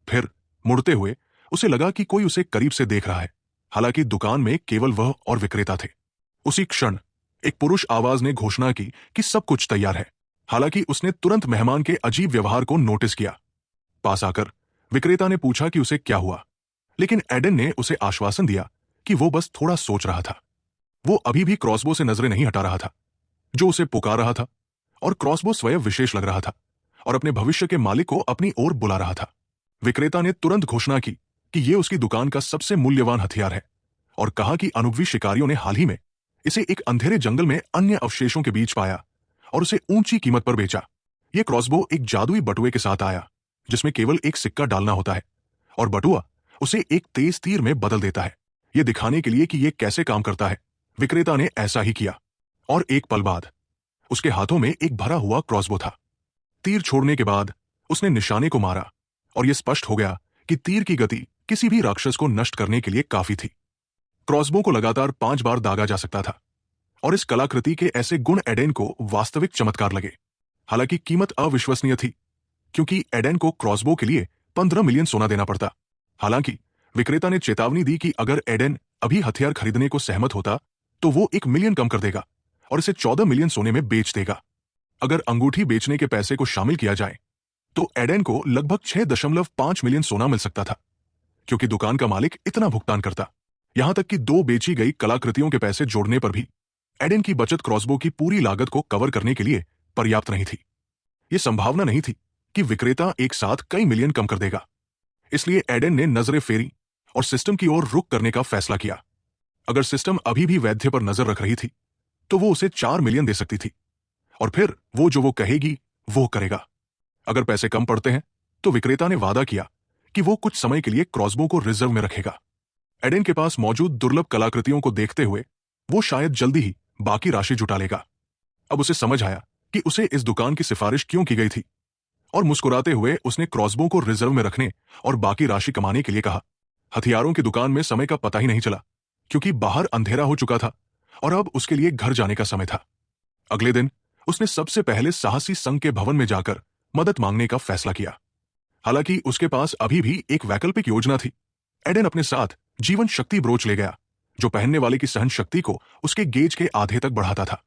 फिर मुड़ते हुए उसे लगा कि कोई उसे करीब से देख रहा है, हालांकि दुकान में केवल वह और विक्रेता थे। उसी क्षण एक पुरुष आवाज ने घोषणा की कि सब कुछ तैयार है। हालांकि उसने तुरंत मेहमान के अजीब व्यवहार को नोटिस किया। पास आकर विक्रेता ने पूछा कि उसे क्या हुआ, लेकिन एडेन ने उसे आश्वासन दिया कि वो बस थोड़ा सोच रहा था। वो अभी भी क्रॉसबो से नजरें नहीं हटा रहा था, जो उसे पुकार रहा था, और क्रॉसबो स्वयं विशेष लग रहा था और अपने भविष्य के मालिक को अपनी ओर बुला रहा था। विक्रेता ने तुरंत घोषणा की कि यह उसकी दुकान का सबसे मूल्यवान हथियार है और कहा कि अनुभवी शिकारियों ने हाल ही में इसे एक अंधेरे जंगल में अन्य अवशेषों के बीच पाया और उसे ऊंची कीमत पर बेचा। यह क्रॉसबो एक जादुई बटुए के साथ आया, जिसमें केवल एक सिक्का डालना होता है और बटुआ उसे एक तेज तीर में बदल देता है। यह दिखाने के लिए कि यह कैसे काम करता है, विक्रेता ने ऐसा ही किया और एक पल बाद उसके हाथों में एक भरा हुआ क्रॉसबो था। तीर छोड़ने के बाद उसने निशाने को मारा और यह स्पष्ट हो गया कि तीर की गति किसी भी राक्षस को नष्ट करने के लिए काफी थी। क्रॉसबो को लगातार 5 बार दागा जा सकता था और इस कलाकृति के ऐसे गुण एडेन को वास्तविक चमत्कार लगे। हालांकि कीमत अविश्वसनीय थी, क्योंकि एडेन को क्रॉसबो के लिए 15 मिलियन सोना देना पड़ता। हालांकि विक्रेता ने चेतावनी दी कि अगर एडेन अभी हथियार खरीदने को सहमत होता तो वो 1 मिलियन कम कर देगा और इसे 14 मिलियन सोने में बेच देगा। अगर अंगूठी बेचने के पैसे को शामिल किया जाए तो एडेन को लगभग 6.5 मिलियन सोना मिल सकता था, क्योंकि दुकान का मालिक इतना भुगतान करता। यहां तक कि 2 बेची गई कलाकृतियों के पैसे जोड़ने पर भी एडेन की बचत क्रॉसबो की पूरी लागत को कवर करने के लिए पर्याप्त नहीं थी। यह संभावना नहीं थी कि विक्रेता एक साथ कई मिलियन कम कर देगा। इसलिए एडेन ने नजरें फेरी और सिस्टम की ओर रुख करने का फैसला किया। अगर सिस्टम अभी भी वैद्य पर नजर रख रही थी तो वो उसे 4 मिलियन दे सकती थी और फिर वो जो वो कहेगी वो करेगा। अगर पैसे कम पड़ते हैं तो विक्रेता ने वादा किया कि वो कुछ समय के लिए क्रॉसबो को रिजर्व में रखेगा। एडेन के पास मौजूद दुर्लभ कलाकृतियों को देखते हुए वो शायद जल्दी ही बाकी राशि जुटा लेगा। अब उसे समझ आया कि उसे इस दुकान की सिफारिश क्यों की गई थी और मुस्कुराते हुए उसने क्रॉसबो को रिजर्व में रखने और बाकी राशि कमाने के लिए कहा। हथियारों की दुकान में समय का पता ही नहीं चला, क्योंकि बाहर अंधेरा हो चुका था और अब उसके लिए घर जाने का समय था। अगले दिन उसने सबसे पहले साहसी संघ के भवन में जाकर मदद मांगने का फैसला किया। हालांकि उसके पास अभी भी एक वैकल्पिक योजना थी। एडेन अपने साथ जीवन शक्ति ब्रोच ले गया, जो पहनने वाले की सहन शक्ति को उसके गेज के आधे तक बढ़ाता था।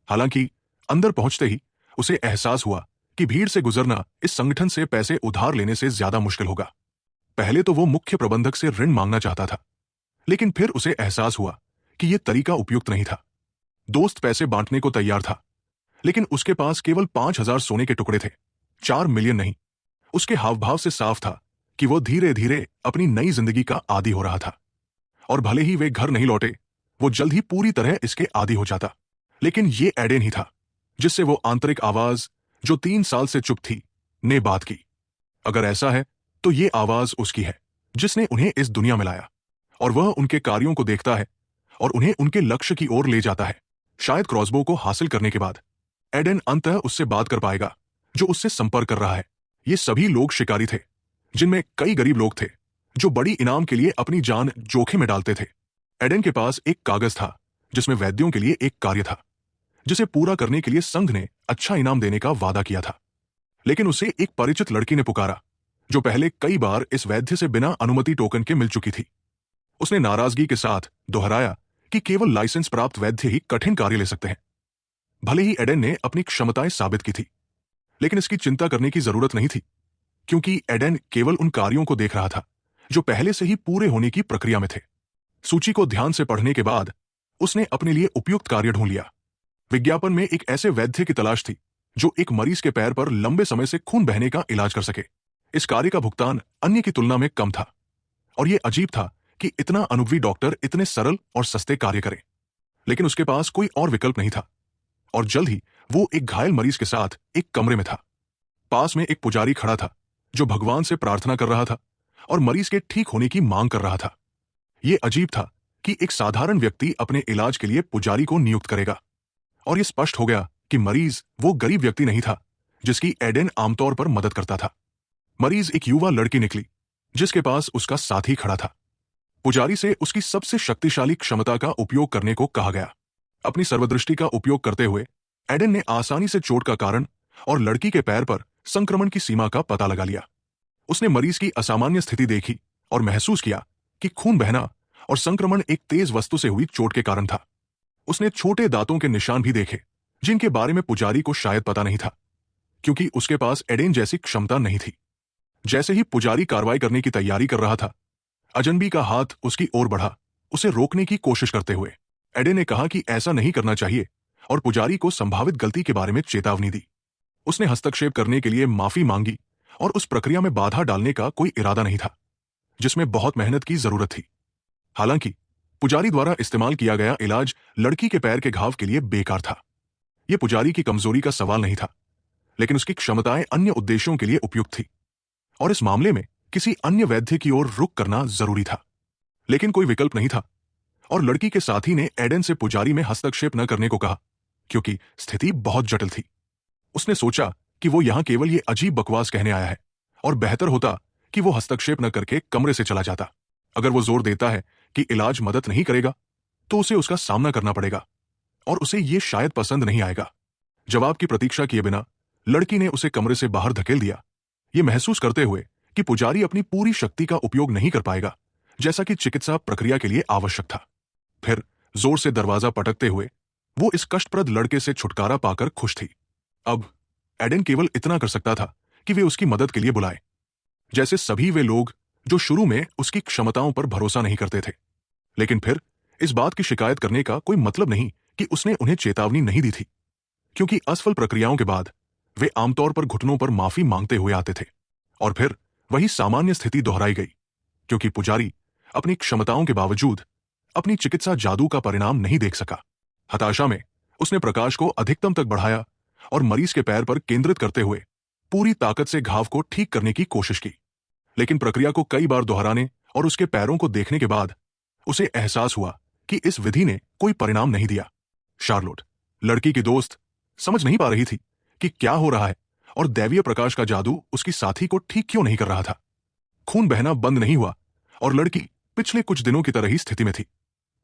हालांकि अंदर पहुंचते ही उसे एहसास हुआ कि भीड़ से गुजरना इस संगठन से पैसे उधार लेने से ज्यादा मुश्किल होगा। पहले तो वो मुख्य प्रबंधक से ऋण मांगना चाहता था, लेकिन फिर उसे एहसास हुआ कि यह तरीका उपयुक्त नहीं था। दोस्त पैसे बांटने को तैयार था, लेकिन उसके पास केवल 5,000 सोने के टुकड़े थे, 4 मिलियन नहीं। उसके हावभाव से साफ था कि वो धीरे धीरे अपनी नई जिंदगी का आदी हो रहा था और भले ही वे घर नहीं लौटे, वो जल्द ही पूरी तरह इसके आदी हो जाता। लेकिन ये एडेन ही था जिससे वो आंतरिक आवाज, जो 3 साल से चुप थी, ने बात की। अगर ऐसा है तो ये आवाज उसकी है जिसने उन्हें इस दुनिया में लाया, और वह उनके कार्यों को देखता है और उन्हें उनके लक्ष्य की ओर ले जाता है। शायद क्रॉसबो को हासिल करने के बाद एडेन अंततः उससे बात कर पाएगा जो उससे संपर्क कर रहा है। ये सभी लोग शिकारी थे, जिनमें कई गरीब लोग थे जो बड़ी इनाम के लिए अपनी जान जोखिम में डालते थे। एडेन के पास एक कागज था जिसमें वैद्यों के लिए एक कार्य था, जिसे पूरा करने के लिए संघ ने अच्छा इनाम देने का वादा किया था। लेकिन उसे एक परिचित लड़की ने पुकारा, जो पहले कई बार इस वैद्य से बिना अनुमति टोकन के मिल चुकी थी। उसने नाराजगी के साथ दोहराया कि केवल लाइसेंस प्राप्त वैद्य ही कठिन कार्य ले सकते हैं। भले ही एडेन ने अपनी क्षमताएं साबित की थी, लेकिन इसकी चिंता करने की जरूरत नहीं थी, क्योंकि एडेन केवल उन कार्यों को देख रहा था जो पहले से ही पूरे होने की प्रक्रिया में थे। सूची को ध्यान से पढ़ने के बाद उसने अपने लिए उपयुक्त कार्य ढूंढ लिया। विज्ञापन में एक ऐसे वैद्य की तलाश थी जो एक मरीज के पैर पर लंबे समय से खून बहने का इलाज कर सके। इस कार्य का भुगतान अन्य की तुलना में कम था और यह अजीब था कि इतना अनुभवी डॉक्टर इतने सरल और सस्ते कार्य करे। लेकिन उसके पास कोई और विकल्प नहीं था, और जल्द ही वो एक घायल मरीज के साथ एक कमरे में था। पास में एक पुजारी खड़ा था जो भगवान से प्रार्थना कर रहा था और मरीज के ठीक होने की मांग कर रहा था। यह अजीब था कि एक साधारण व्यक्ति अपने इलाज के लिए पुजारी को नियुक्त करेगा, और यह स्पष्ट हो गया कि मरीज वो गरीब व्यक्ति नहीं था जिसकी एडेन आमतौर पर मदद करता था। मरीज एक युवा लड़की निकली जिसके पास उसका साथी खड़ा था। पुजारी से उसकी सबसे शक्तिशाली क्षमता का उपयोग करने को कहा गया। अपनी सर्वदृष्टि का उपयोग करते हुए एडेन ने आसानी से चोट का कारण और लड़की के पैर पर संक्रमण की सीमा का पता लगा लिया। उसने मरीज की असामान्य स्थिति देखी और महसूस किया कि खून बहना और संक्रमण एक तेज वस्तु से हुई चोट के कारण था। उसने छोटे दांतों के निशान भी देखे जिनके बारे में पुजारी को शायद पता नहीं था, क्योंकि उसके पास एडेन जैसी क्षमता नहीं थी। जैसे ही पुजारी कार्रवाई करने की तैयारी कर रहा था, अजनबी का हाथ उसकी ओर बढ़ा, उसे रोकने की कोशिश करते हुए। एडेन ने कहा कि ऐसा नहीं करना चाहिए और पुजारी को संभावित गलती के बारे में चेतावनी दी। उसने हस्तक्षेप करने के लिए माफी मांगी और उस प्रक्रिया में बाधा डालने का कोई इरादा नहीं था जिसमें बहुत मेहनत की जरूरत थी। हालांकि पुजारी द्वारा इस्तेमाल किया गया इलाज लड़की के पैर के घाव के लिए बेकार था। यह पुजारी की कमजोरी का सवाल नहीं था, लेकिन उसकी क्षमताएं अन्य उद्देश्यों के लिए उपयुक्त थी, और इस मामले में किसी अन्य वैद्य की ओर रुख करना जरूरी था। लेकिन कोई विकल्प नहीं था, और लड़की के साथी ने एडेन से पुजारी में हस्तक्षेप न करने को कहा क्योंकि स्थिति बहुत जटिल थी। उसने सोचा कि वो यहां केवल ये अजीब बकवास कहने आया है, और बेहतर होता कि वो हस्तक्षेप न करके कमरे से चला जाता। अगर वो जोर देता है कि इलाज मदद नहीं करेगा, तो उसे उसका सामना करना पड़ेगा, और उसे ये शायद पसंद नहीं आएगा। जवाब की प्रतीक्षा किए बिना लड़की ने उसे कमरे से बाहर धकेल दिया, ये महसूस करते हुए कि पुजारी अपनी पूरी शक्ति का उपयोग नहीं कर पाएगा जैसा कि चिकित्सा प्रक्रिया के लिए आवश्यक था। फिर जोर से दरवाजा पटकते हुए वो इस कष्टप्रद लड़के से छुटकारा पाकर खुश थी। अब एडेन केवल इतना कर सकता था कि वे उसकी मदद के लिए बुलाए, जैसे सभी वे लोग जो शुरू में उसकी क्षमताओं पर भरोसा नहीं करते थे। लेकिन फिर इस बात की शिकायत करने का कोई मतलब नहीं कि उसने उन्हें चेतावनी नहीं दी थी, क्योंकि असफल प्रक्रियाओं के बाद वे आमतौर पर घुटनों पर माफी मांगते हुए आते थे, और फिर वही सामान्य स्थिति दोहराई गई, क्योंकि पुजारी अपनी क्षमताओं के बावजूद अपनी चिकित्सा जादू का परिणाम नहीं देख सका। हताशा में उसने प्रकाश को अधिकतम तक बढ़ाया और मरीज के पैर पर केंद्रित करते हुए पूरी ताकत से घाव को ठीक करने की कोशिश की। लेकिन प्रक्रिया को कई बार दोहराने और उसके पैरों को देखने के बाद उसे एहसास हुआ कि इस विधि ने कोई परिणाम नहीं दिया। शार्लोट, लड़की की दोस्त, समझ नहीं पा रही थी कि क्या हो रहा है और दैवीय प्रकाश का जादू उसकी साथी को ठीक क्यों नहीं कर रहा था। खून बहना बंद नहीं हुआ और लड़की पिछले कुछ दिनों की तरह ही स्थिति में थी,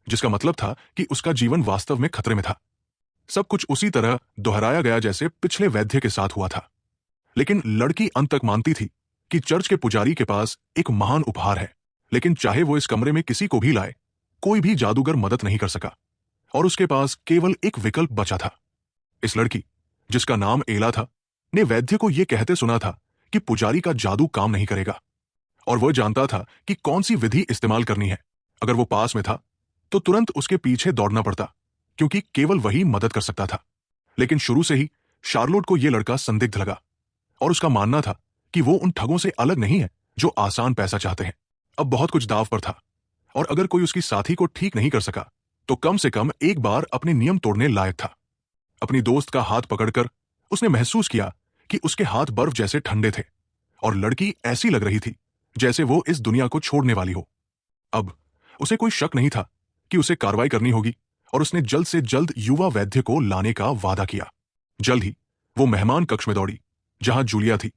जिसका मतलब था कि उसका जीवन वास्तव में खतरे में था। सब कुछ उसी तरह दोहराया गया जैसे पिछले वैद्य के साथ हुआ था। लेकिन लड़की अंत तक मानती थी कि चर्च के पुजारी के पास एक महान उपहार है, लेकिन चाहे वो इस कमरे में किसी को भी लाए, कोई भी जादूगर मदद नहीं कर सका, और उसके पास केवल एक विकल्प बचा था। इस लड़की, जिसका नाम एला था, ने वैद्य को यह कहते सुना था कि पुजारी का जादू काम नहीं करेगा, और वह जानता था कि कौन सी विधि इस्तेमाल करनी है। अगर वो पास में था तो तुरंत उसके पीछे दौड़ना पड़ता, क्योंकि केवल वही मदद कर सकता था। लेकिन शुरू से ही शार्लोट को यह लड़का संदिग्ध लगा, और उसका मानना था कि वो उन ठगों से अलग नहीं है जो आसान पैसा चाहते हैं। अब बहुत कुछ दांव पर था, और अगर कोई उसकी साथी को ठीक नहीं कर सका तो कम से कम एक बार अपने नियम तोड़ने लायक था। अपनी दोस्त का हाथ पकड़कर उसने महसूस किया कि उसके हाथ बर्फ जैसे ठंडे थे, और लड़की ऐसी लग रही थी जैसे वो इस दुनिया को छोड़ने वाली हो। अब उसे कोई शक नहीं था कि उसे कार्रवाई करनी होगी, और उसने जल्द से जल्द युवा वैद्य को लाने का वादा किया। जल्द ही वो मेहमान कक्ष में दौड़ी जहां जूलिया थी,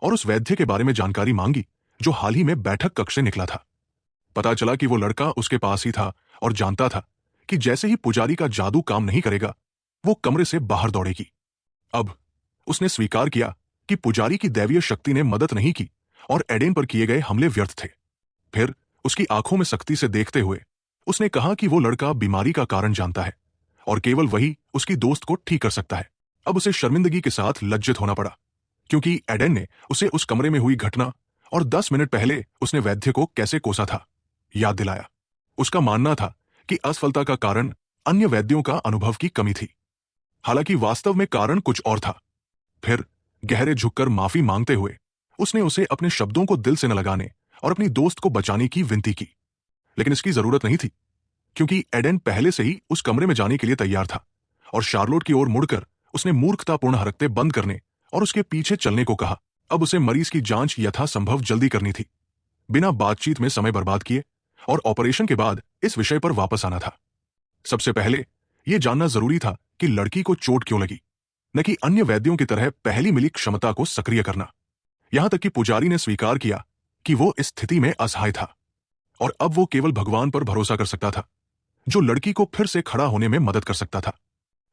और उस वैद्य के बारे में जानकारी मांगी जो हाल ही में बैठक कक्ष से निकला था। पता चला कि वो लड़का उसके पास ही था और जानता था कि जैसे ही पुजारी का जादू काम नहीं करेगा, वो कमरे से बाहर दौड़ेगी। अब उसने स्वीकार किया कि पुजारी की दैवीय शक्ति ने मदद नहीं की और एडेन पर किए गए हमले व्यर्थ थे। फिर उसकी आंखों में सख्ती से देखते हुए उसने कहा कि वो लड़का बीमारी का कारण जानता है और केवल वही उसकी दोस्त को ठीक कर सकता है। अब उसे शर्मिंदगी के साथ लज्जित होना पड़ा, क्योंकि एडेन ने उसे उस कमरे में हुई घटना और 10 मिनट पहले उसने वैद्य को कैसे कोसा था याद दिलाया। उसका मानना था कि असफलता का कारण अन्य वैद्यों का अनुभव की कमी थी, हालांकि वास्तव में कारण कुछ और था। फिर गहरे झुककर माफी मांगते हुए उसने उसे अपने शब्दों को दिल से न लगाने और अपनी दोस्त को बचाने की विनती की। लेकिन इसकी जरूरत नहीं थी, क्योंकि एडेन पहले से ही उस कमरे में जाने के लिए तैयार था और शार्लोट की ओर मुड़कर उसने मूर्खतापूर्ण हरकतें बंद करने और उसके पीछे चलने को कहा। अब उसे मरीज की जांच यथासंभव जल्दी करनी थी, बिना बातचीत में समय बर्बाद किए, और ऑपरेशन के बाद इस विषय पर वापस आना था। सबसे पहले यह जानना जरूरी था कि लड़की को चोट क्यों लगी, न कि अन्य वैद्यों की तरह पहली मिली क्षमता को सक्रिय करना। यहां तक कि पुजारी ने स्वीकार किया कि वो इस स्थिति में असहाय था और अब वो केवल भगवान पर भरोसा कर सकता था, जो लड़की को फिर से खड़ा होने में मदद कर सकता था।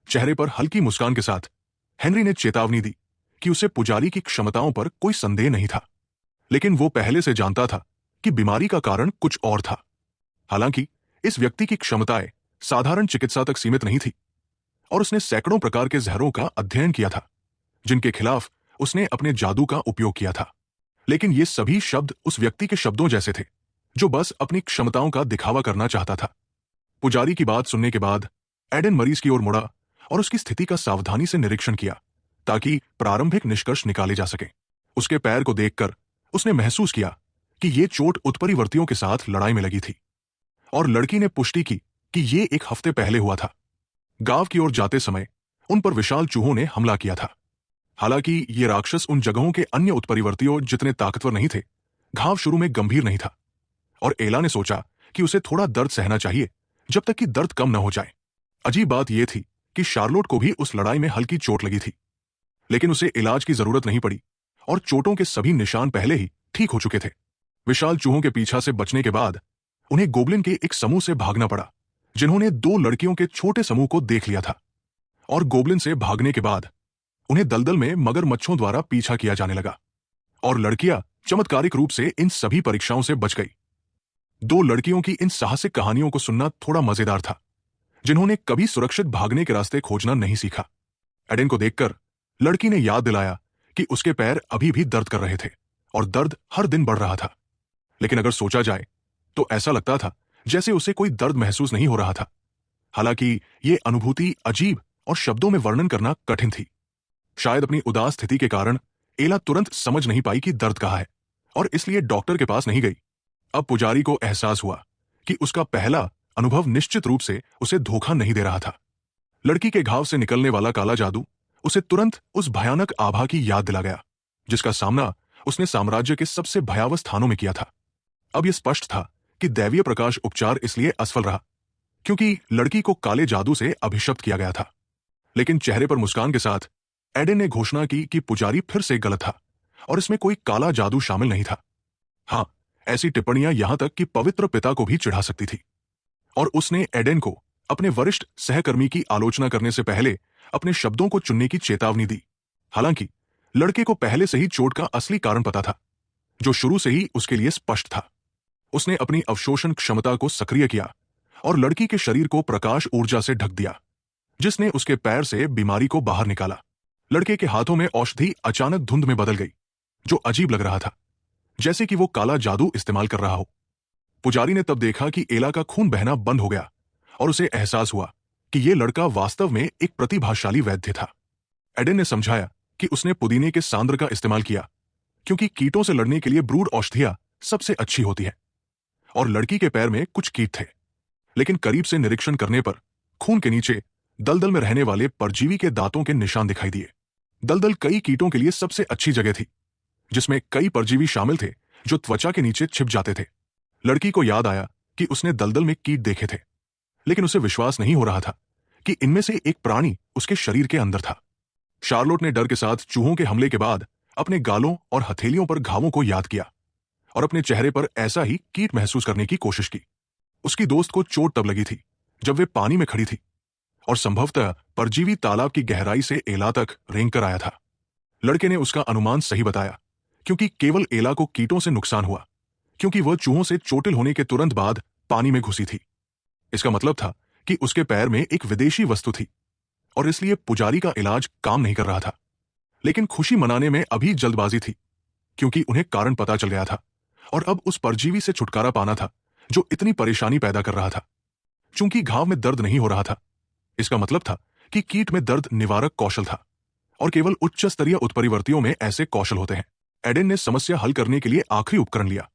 चेहरे पर हल्की मुस्कान के साथ हेनरी ने चेतावनी दी कि उसे पुजारी की क्षमताओं पर कोई संदेह नहीं था, लेकिन वो पहले से जानता था कि बीमारी का कारण कुछ और था। हालांकि इस व्यक्ति की क्षमताएं साधारण चिकित्सा तक सीमित नहीं थी और उसने सैकड़ों प्रकार के जहरों का अध्ययन किया था, जिनके खिलाफ उसने अपने जादू का उपयोग किया था। लेकिन ये सभी शब्द उस व्यक्ति के शब्दों जैसे थे, जो बस अपनी क्षमताओं का दिखावा करना चाहता था। पुजारी की बात सुनने के बाद एडन मरीज की ओर मुड़ा और उसकी स्थिति का सावधानी से निरीक्षण किया, ताकि प्रारंभिक निष्कर्ष निकाले जा सके। उसके पैर को देखकर उसने महसूस किया कि यह चोट उत्परिवर्तियों के साथ लड़ाई में लगी थी, और लड़की ने पुष्टि की कि यह एक हफ्ते पहले हुआ था। गांव की ओर जाते समय उन पर विशाल चूहों ने हमला किया था। हालांकि ये राक्षस उन जगहों के अन्य उत्परिवर्तियों जितने ताकतवर नहीं थे। घाव शुरू में गंभीर नहीं था और एला ने सोचा कि उसे थोड़ा दर्द सहना चाहिए जब तक कि दर्द कम न हो जाए। अजीब बात यह थी कि शार्लोट को भी उस लड़ाई में हल्की चोट लगी थी, लेकिन उसे इलाज की जरूरत नहीं पड़ी और चोटों के सभी निशान पहले ही ठीक हो चुके थे। विशाल चूहों के पीछा से बचने के बाद उन्हें गोब्लिन के एक समूह से भागना पड़ा, जिन्होंने 2 लड़कियों के छोटे समूह को देख लिया था। और गोब्लिन से भागने के बाद उन्हें दलदल में मगरमच्छों द्वारा पीछा किया जाने लगा, और लड़कियां चमत्कारिक रूप से इन सभी परीक्षाओं से बच गई। 2 लड़कियों की इन साहसिक कहानियों को सुनना थोड़ा मजेदार था, जिन्होंने कभी सुरक्षित भागने के रास्ते खोजना नहीं सीखा। एडेन को देखकर लड़की ने याद दिलाया कि उसके पैर अभी भी दर्द कर रहे थे और दर्द हर दिन बढ़ रहा था। लेकिन अगर सोचा जाए तो ऐसा लगता था जैसे उसे कोई दर्द महसूस नहीं हो रहा था। हालांकि यह अनुभूति अजीब और शब्दों में वर्णन करना कठिन थी। शायद अपनी उदास स्थिति के कारण एला तुरंत समझ नहीं पाई कि दर्द कहाँ है, और इसलिए डॉक्टर के पास नहीं गई। अब पुजारी को एहसास हुआ कि उसका पहला अनुभव निश्चित रूप से उसे धोखा नहीं दे रहा था। लड़की के घाव से निकलने वाला काला जादू उसे तुरंत उस भयानक आभा की याद दिला गया, जिसका सामना उसने साम्राज्य के सबसे भयावह स्थानों में किया था। अब यह स्पष्ट था कि दैवीय प्रकाश उपचार इसलिए असफल रहा क्योंकि लड़की को काले जादू से अभिशप्त किया गया था। लेकिन चेहरे पर मुस्कान के साथ एडेन ने घोषणा की कि पुजारी फिर से गलत था और इसमें कोई काला जादू शामिल नहीं था। हां, ऐसी टिप्पणियां यहां तक कि पवित्र पिता को भी चिढ़ा सकती थी, और उसने एडेन को अपने वरिष्ठ सहकर्मी की आलोचना करने से पहले अपने शब्दों को चुनने की चेतावनी दी। हालांकि लड़के को पहले से ही चोट का असली कारण पता था, जो शुरू से ही उसके लिए स्पष्ट था। उसने अपनी अवशोषण क्षमता को सक्रिय किया और लड़की के शरीर को प्रकाश ऊर्जा से ढक दिया, जिसने उसके पैर से बीमारी को बाहर निकाला। लड़के के हाथों में औषधि अचानक धुंध में बदल गई, जो अजीब लग रहा था, जैसे कि वो काला जादू इस्तेमाल कर रहा हो। पुजारी ने तब देखा कि एला का खून बहना बंद हो गया और उसे एहसास हुआ कि यह लड़का वास्तव में एक प्रतिभाशाली वैद्य था। एडेन ने समझाया कि उसने पुदीने के सांद्र का इस्तेमाल किया, क्योंकि कीटों से लड़ने के लिए ब्रूड औषधियां सबसे अच्छी होती है, और लड़की के पैर में कुछ कीट थे। लेकिन करीब से निरीक्षण करने पर खून के नीचे दलदल में रहने वाले परजीवी के दांतों के निशान दिखाई दिए। दलदल कई कीटों के लिए सबसे अच्छी जगह थी, जिसमें कई परजीवी शामिल थे जो त्वचा के नीचे छिप जाते थे। लड़की को याद आया कि उसने दलदल में कीट देखे थे, लेकिन उसे विश्वास नहीं हो रहा था कि इनमें से एक प्राणी उसके शरीर के अंदर था। शार्लोट ने डर के साथ चूहों के हमले के बाद अपने गालों और हथेलियों पर घावों को याद किया और अपने चेहरे पर ऐसा ही कीट महसूस करने की कोशिश की। उसकी दोस्त को चोट तब लगी थी जब वे पानी में खड़ी थी और संभवतः परजीवी तालाब की गहराई से एला तक रेंग कर आया था। लड़के ने उसका अनुमान सही बताया, क्योंकि केवल एला को कीटों से नुकसान हुआ क्योंकि वह चूहों से चोटिल होने के तुरंत बाद पानी में घुसी थी। इसका मतलब था कि उसके पैर में एक विदेशी वस्तु थी और इसलिए पुजारी का इलाज काम नहीं कर रहा था। लेकिन खुशी मनाने में अभी जल्दबाजी थी, क्योंकि उन्हें कारण पता चल गया था और अब उस परजीवी से छुटकारा पाना था जो इतनी परेशानी पैदा कर रहा था। चूंकि घाव में दर्द नहीं हो रहा था, इसका मतलब था कि कीट में दर्द निवारक कौशल था, और केवल उच्च स्तरीय उत्परिवर्तियों में ऐसे कौशल होते हैं। एडेन ने समस्या हल करने के लिए आखिरी उपकरण लिया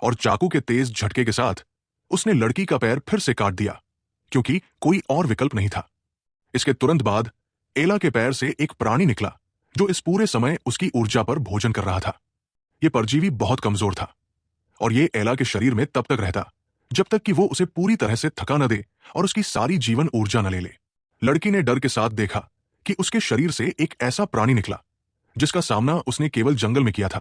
और चाकू के तेज झटके के साथ उसने लड़की का पैर फिर से काट दिया, क्योंकि कोई और विकल्प नहीं था। इसके तुरंत बाद एला के पैर से एक प्राणी निकला जो इस पूरे समय उसकी ऊर्जा पर भोजन कर रहा था। यह परजीवी बहुत कमजोर था और यह एला के शरीर में तब तक रहता जब तक कि वो उसे पूरी तरह से थका न दे और उसकी सारी जीवन ऊर्जा न ले ले। लड़की ने डर के साथ देखा कि उसके शरीर से एक ऐसा प्राणी निकला जिसका सामना उसने केवल जंगल में किया था,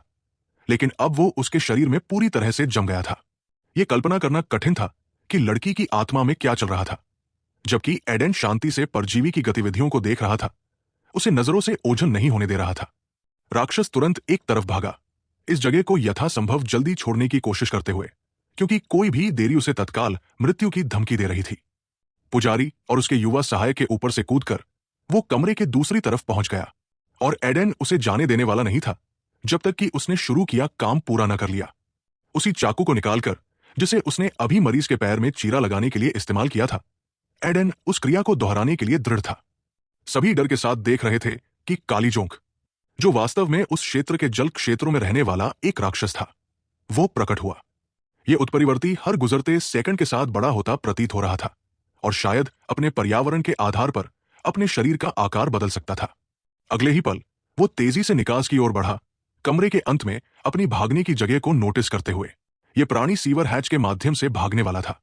लेकिन अब वो उसके शरीर में पूरी तरह से जम गया था। यह कल्पना करना कठिन था कि लड़की की आत्मा में क्या चल रहा था। जबकि एडेन शांति से परजीवी की गतिविधियों को देख रहा था, उसे नजरों से ओझल नहीं होने दे रहा था। राक्षस तुरंत एक तरफ भागा, इस जगह को यथासंभव जल्दी छोड़ने की कोशिश करते हुए, क्योंकि कोई भी देरी उसे तत्काल मृत्यु की धमकी दे रही थी। पुजारी और उसके युवा सहायक के ऊपर से कूदकर वो कमरे के दूसरी तरफ पहुंच गया और एडेन उसे जाने देने वाला नहीं था जब तक कि उसने शुरू किया काम पूरा न कर लिया। उसी चाकू को निकालकर जिसे उसने अभी मरीज के पैर में चीरा लगाने के लिए इस्तेमाल किया था, एडेन उस क्रिया को दोहराने के लिए दृढ़ था। सभी डर के साथ देख रहे थे कि काली जोंक, जो वास्तव में उस क्षेत्र के जल क्षेत्रों में रहने वाला एक राक्षस था, वो प्रकट हुआ। यह उत्परिवर्ती हर गुजरते सेकंड के साथ बड़ा होता प्रतीत हो रहा था और शायद अपने पर्यावरण के आधार पर अपने शरीर का आकार बदल सकता था। अगले ही पल वो तेजी से निकास की ओर बढ़ा, कमरे के अंत में अपनी भागने की जगह को नोटिस करते हुए। यह प्राणी सीवर हैच के माध्यम से भागने वाला था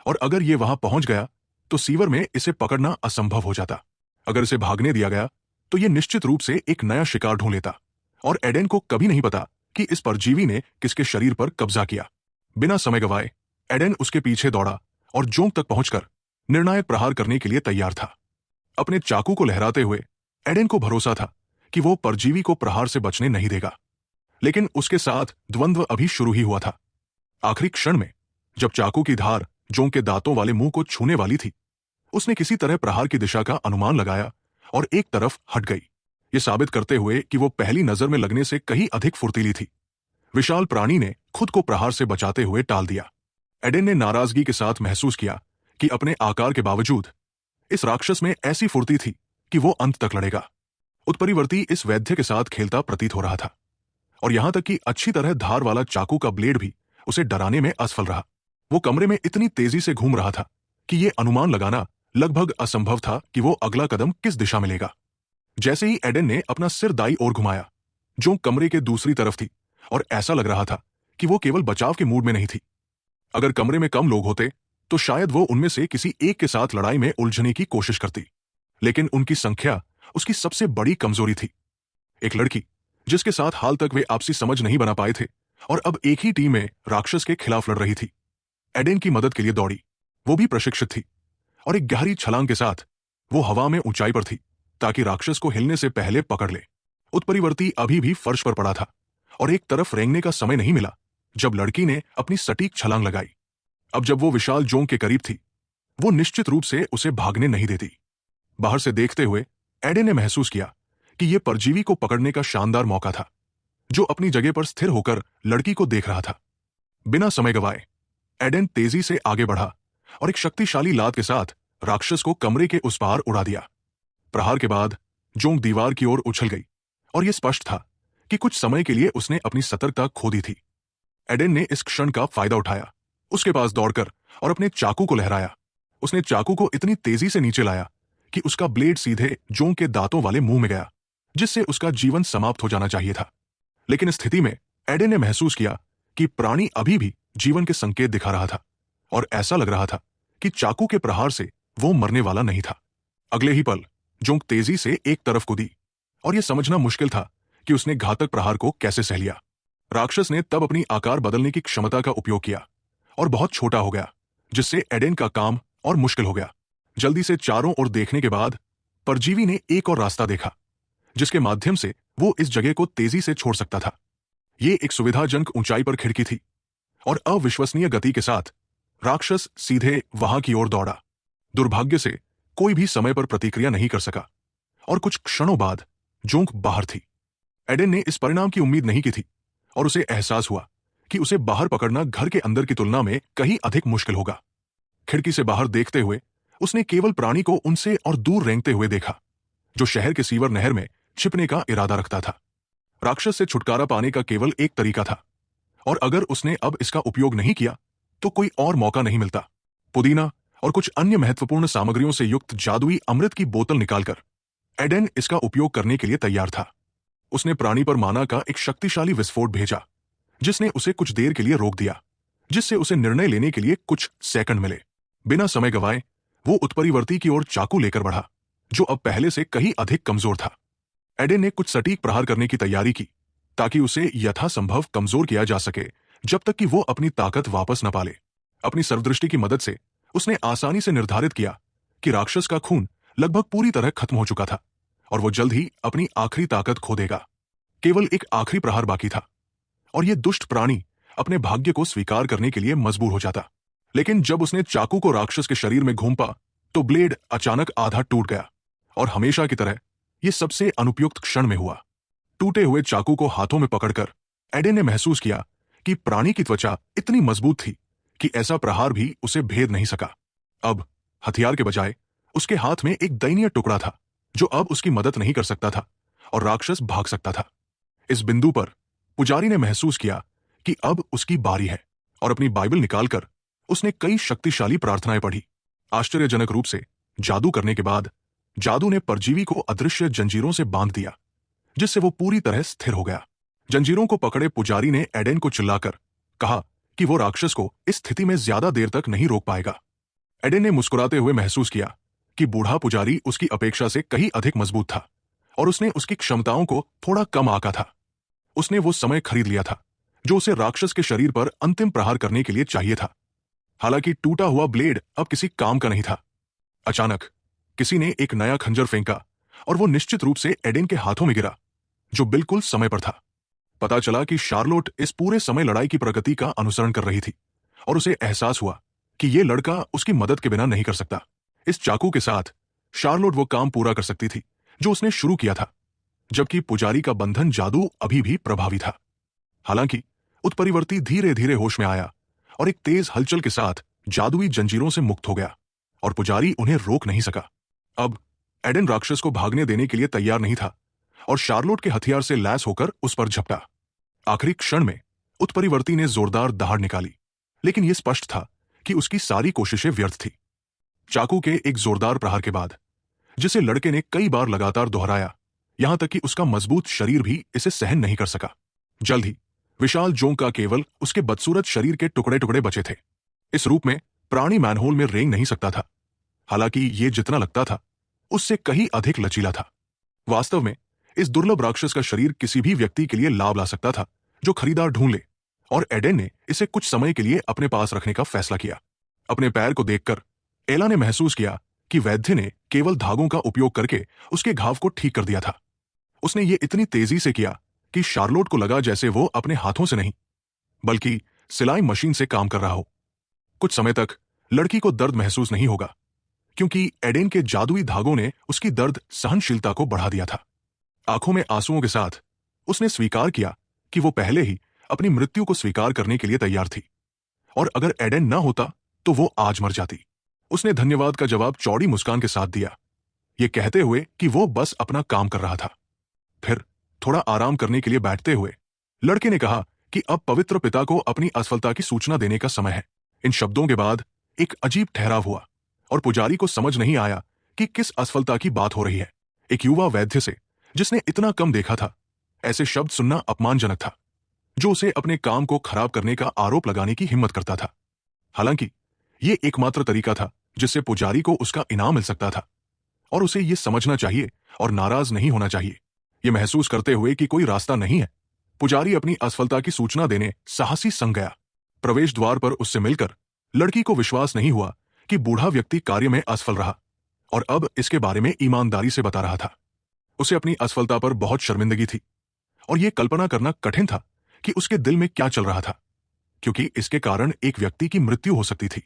और अगर यह वहां पहुंच गया तो सीवर में इसे पकड़ना असंभव हो जाता। अगर इसे भागने दिया गया तो यह निश्चित रूप से एक नया शिकार ढूंढ लेता और एडेन को कभी नहीं पता कि इस परजीवी ने किसके शरीर पर कब्जा किया। बिना समय गवाए एडेन उसके पीछे दौड़ा और जोंक तक पहुंचकर निर्णायक प्रहार करने के लिए तैयार था। अपने चाकू को लहराते हुए एडेन को भरोसा था कि वो परजीवी को प्रहार से बचने नहीं देगा, लेकिन उसके साथ द्वंद्व अभी शुरू ही हुआ था। आखिरी क्षण में जब चाकू की धार जोंक के दांतों वाले मुंह को छूने वाली थी, उसने किसी तरह प्रहार की दिशा का अनुमान लगाया और एक तरफ हट गई, ये साबित करते हुए कि वो पहली नजर में लगने से कहीं अधिक फुर्तीली थी। विशाल प्राणी ने खुद को प्रहार से बचाते हुए टाल दिया। एडेन ने नाराजगी के साथ महसूस किया कि अपने आकार के बावजूद इस राक्षस में ऐसी फुर्ती थी कि वो अंत तक लड़ेगा। उत्परिवर्ती इस वैद्य के साथ खेलता प्रतीत हो रहा था और यहां तक कि अच्छी तरह धार वाला चाकू का ब्लेड भी उसे डराने में असफल रहा। वो कमरे में इतनी तेजी से घूम रहा था कि यह अनुमान लगाना लगभग असंभव था कि वो अगला कदम किस दिशा में लेगा। जैसे ही एडेन ने अपना सिर दाई ओर घुमाया, जो कमरे के दूसरी तरफ थी और ऐसा लग रहा था कि वो केवल बचाव के मूड में नहीं थी। अगर कमरे में कम लोग होते तो शायद वो उनमें से किसी एक के साथ लड़ाई में उलझने की कोशिश करती, लेकिन उनकी संख्या उसकी सबसे बड़ी कमजोरी थी। एक लड़की जिसके साथ हाल तक वे आपसी समझ नहीं बना पाए थे और अब एक ही टीम में राक्षस के खिलाफ लड़ रही थी, एडेन की मदद के लिए दौड़ी। वो भी प्रशिक्षित थी और एक गहरी छलांग के साथ वो हवा में ऊंचाई पर थी ताकि राक्षस को हिलने से पहले पकड़ ले। उत्परिवर्ती अभी भी फर्श पर पड़ा था और एक तरफ रेंगने का समय नहीं मिला जब लड़की ने अपनी सटीक छलांग लगाई। अब जब वो विशाल जोंक के करीब थी, वो निश्चित रूप से उसे भागने नहीं देती। बाहर से देखते हुए एडेन ने महसूस किया कि यह परजीवी को पकड़ने का शानदार मौका था, जो अपनी जगह पर स्थिर होकर लड़की को देख रहा था। बिना समय गवाए एडेन तेजी से आगे बढ़ा और एक शक्तिशाली लात के साथ राक्षस को कमरे के उस पार उड़ा दिया। प्रहार के बाद जोंक दीवार की ओर उछल गई और यह स्पष्ट था कि कुछ समय के लिए उसने अपनी सतर्कता खो दी थी। एडेन ने इस क्षण का फायदा उठाया, उसके पास दौड़कर और अपने चाकू को लहराया। उसने चाकू को इतनी तेजी से नीचे लाया कि उसका ब्लेड सीधे जोंक के दांतों वाले मुंह में गया, जिससे उसका जीवन समाप्त हो जाना चाहिए था। लेकिन इस स्थिति में एडेन ने महसूस किया कि प्राणी अभी भी जीवन के संकेत दिखा रहा था और ऐसा लग रहा था कि चाकू के प्रहार से वो मरने वाला नहीं था। अगले ही पल जोंक तेजी से एक तरफ कूदी और यह समझना मुश्किल था कि उसने घातक प्रहार को कैसे सह लिया। राक्षस ने तब अपनी आकार बदलने की क्षमता का उपयोग किया और बहुत छोटा हो गया, जिससे एडेन का काम और मुश्किल हो गया। जल्दी से चारों ओर देखने के बाद परजीवी ने एक और रास्ता देखा जिसके माध्यम से वो इस जगह को तेजी से छोड़ सकता था। ये एक सुविधाजनक ऊंचाई पर खिड़की थी और अविश्वसनीय गति के साथ राक्षस सीधे वहां की ओर दौड़ा। दुर्भाग्य से कोई भी समय पर प्रतिक्रिया नहीं कर सका और कुछ क्षणों बाद जोंक बाहर थी। एडेन ने इस परिणाम की उम्मीद नहीं की थी और उसे एहसास हुआ कि उसे बाहर पकड़ना घर के अंदर की तुलना में कहीं अधिक मुश्किल होगा। खिड़की से बाहर देखते हुए उसने केवल प्राणी को उनसे और दूर रेंगते हुए देखा, जो शहर के सीवर नहर में छिपने का इरादा रखता था। राक्षस से छुटकारा पाने का केवल एक तरीका था और अगर उसने अब इसका उपयोग नहीं किया तो कोई और मौका नहीं मिलता। पुदीना और कुछ अन्य महत्वपूर्ण सामग्रियों से युक्त जादुई अमृत की बोतल निकालकर एडेन इसका उपयोग करने के लिए तैयार था। उसने प्राणी पर माना का एक शक्तिशाली विस्फोट भेजा, जिसने उसे कुछ देर के लिए रोक दिया, जिससे उसे निर्णय लेने के लिए कुछ सेकंड मिले। बिना समय गंवाए वो उत्परिवर्ती की ओर चाकू लेकर बढ़ा, जो अब पहले से कहीं अधिक कमजोर था। एडेन ने कुछ सटीक प्रहार करने की तैयारी की, ताकि उसे यथासंभव कमजोर किया जा सके जब तक कि वो अपनी ताकत वापस न पाले। अपनी सर्वदृष्टि की मदद से उसने आसानी से निर्धारित किया कि राक्षस का खून लगभग पूरी तरह खत्म हो चुका था और वो जल्द ही अपनी आखिरी ताकत खो देगा। केवल एक आखिरी प्रहार बाकी था और ये दुष्ट प्राणी अपने भाग्य को स्वीकार करने के लिए मजबूर हो जाता। लेकिन जब उसने चाकू को राक्षस के शरीर में घूंपा तो ब्लेड अचानक आधा टूट गया और हमेशा की तरह यह सबसे अनुपयुक्त क्षण में हुआ। टूटे हुए चाकू को हाथों में पकड़कर एडेन ने महसूस किया कि प्राणी की त्वचा इतनी मजबूत थी कि ऐसा प्रहार भी उसे भेद नहीं सका। अब हथियार के बजाय उसके हाथ में एक दयनीय टुकड़ा था, जो अब उसकी मदद नहीं कर सकता था और राक्षस भाग सकता था। इस बिंदु पर पुजारी ने महसूस किया कि अब उसकी बारी है और अपनी बाइबल निकालकर उसने कई शक्तिशाली प्रार्थनाएं पढ़ी। आश्चर्यजनक रूप से जादू करने के बाद जादू ने परजीवी को अदृश्य जंजीरों से बांध दिया, जिससे वो पूरी तरह स्थिर हो गया। जंजीरों को पकड़े पुजारी ने एडेन को चिल्लाकर कहा कि वो राक्षस को इस स्थिति में ज्यादा देर तक नहीं रोक पाएगा। एडेन ने मुस्कुराते हुए महसूस किया कि बूढ़ा पुजारी उसकी अपेक्षा से कहीं अधिक मजबूत था और उसने उसकी क्षमताओं को थोड़ा कम आंका था। उसने वो समय खरीद लिया था जो उसे राक्षस के शरीर पर अंतिम प्रहार करने के लिए चाहिए था। हालांकि टूटा हुआ ब्लेड अब किसी काम का नहीं था। अचानक किसी ने एक नया खंजर फेंका और वो निश्चित रूप से एडेन के हाथों में गिरा, जो बिल्कुल समय पर था। पता चला कि शार्लोट इस पूरे समय लड़ाई की प्रगति का अनुसरण कर रही थी और उसे एहसास हुआ कि ये लड़का उसकी मदद के बिना नहीं कर सकता। इस चाकू के साथ शार्लोट वो काम पूरा कर सकती थी जो उसने शुरू किया था, जबकि पुजारी का बंधन जादू अभी भी प्रभावी था। हालांकि उत्परिवर्ती धीरे धीरे होश में आया और एक तेज हलचल के साथ जादुई जंजीरों से मुक्त हो गया और पुजारी उन्हें रोक नहीं सका। अब एडेन राक्षस को भागने देने के लिए तैयार नहीं था और शार्लोट के हथियार से लैस होकर उस पर झपटा। आखिरी क्षण में उत्परिवर्ती ने जोरदार दहाड़ निकाली, लेकिन यह स्पष्ट था कि उसकी सारी कोशिशें व्यर्थ थी। चाकू के एक जोरदार प्रहार के बाद, जिसे लड़के ने कई बार लगातार दोहराया, यहां तक कि उसका मजबूत शरीर भी इसे सहन नहीं कर सका, जल्द ही विशाल जोंक का केवल उसके बदसूरत शरीर के टुकड़े टुकड़े बचे थे। इस रूप में प्राणी मैनहोल में रेंग नहीं सकता था। हालांकि ये जितना लगता था उससे कहीं अधिक लचीला था। वास्तव में इस दुर्लभ राक्षस का शरीर किसी भी व्यक्ति के लिए लाभ ला सकता था जो खरीदार ढूंढ ले, और एडेन ने इसे कुछ समय के लिए अपने पास रखने का फैसला किया। अपने पैर को देखकर एला ने महसूस किया कि वैद्य ने केवल धागों का उपयोग करके उसके घाव को ठीक कर दिया था। उसने ये इतनी तेजी से किया कि शार्लोट को लगा जैसे वो अपने हाथों से नहीं बल्कि सिलाई मशीन से काम कर रहा हो। कुछ समय तक लड़की को दर्द महसूस नहीं होगा, क्योंकि एडेन के जादुई धागों ने उसकी दर्द सहनशीलता को बढ़ा दिया था। आंखों में आंसुओं के साथ उसने स्वीकार किया कि वो पहले ही अपनी मृत्यु को स्वीकार करने के लिए तैयार थी, और अगर एडेन ना होता तो वो आज मर जाती। उसने धन्यवाद का जवाब चौड़ी मुस्कान के साथ दिया, ये कहते हुए कि वो बस अपना काम कर रहा था। फिर थोड़ा आराम करने के लिए बैठते हुए लड़के ने कहा कि अब पवित्र पिता को अपनी असफलता की सूचना देने का समय है। इन शब्दों के बाद एक अजीब ठहराव हुआ और पुजारी को समझ नहीं आया कि किस असफलता की बात हो रही है। एक युवा वैद्य से जिसने इतना कम देखा था, ऐसे शब्द सुनना अपमानजनक था, जो उसे अपने काम को खराब करने का आरोप लगाने की हिम्मत करता था। हालांकि यह एकमात्र तरीका था जिससे पुजारी को उसका इनाम मिल सकता था, और उसे यह समझना चाहिए और नाराज नहीं होना चाहिए। यह महसूस करते हुए कि कोई रास्ता नहीं है, पुजारी अपनी असफलता की सूचना देने साहसी संग गया। प्रवेश द्वार पर उससे मिलकर लड़की को विश्वास नहीं हुआ कि बूढ़ा व्यक्ति कार्य में असफल रहा और अब इसके बारे में ईमानदारी से बता रहा था। उसे अपनी असफलता पर बहुत शर्मिंदगी थी और यह कल्पना करना कठिन था कि उसके दिल में क्या चल रहा था, क्योंकि इसके कारण एक व्यक्ति की मृत्यु हो सकती थी।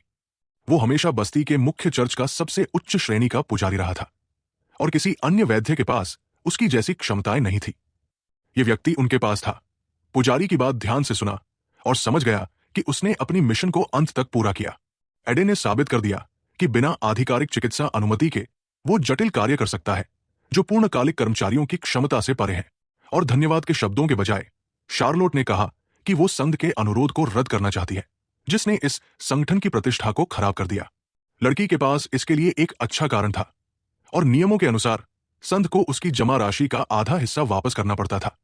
वो हमेशा बस्ती के मुख्य चर्च का सबसे उच्च श्रेणी का पुजारी रहा था और किसी अन्य वैद्य के पास उसकी जैसी क्षमताएं नहीं थी। यह व्यक्ति उनके पास था, पुजारी की बात ध्यान से सुना और समझ गया कि उसने अपनी मिशन को अंत तक पूरा किया। एडेन ने साबित कर दिया कि बिना आधिकारिक चिकित्सा अनुमति के वो जटिल कार्य कर सकता है जो पूर्णकालिक कर्मचारियों की क्षमता से परे हैं। और धन्यवाद के शब्दों के बजाय शार्लोट ने कहा कि वो संघ के अनुरोध को रद्द करना चाहती है, जिसने इस संगठन की प्रतिष्ठा को खराब कर दिया। लड़की के पास इसके लिए एक अच्छा कारण था और नियमों के अनुसार संघ को उसकी जमा राशि का आधा हिस्सा वापस करना पड़ता था।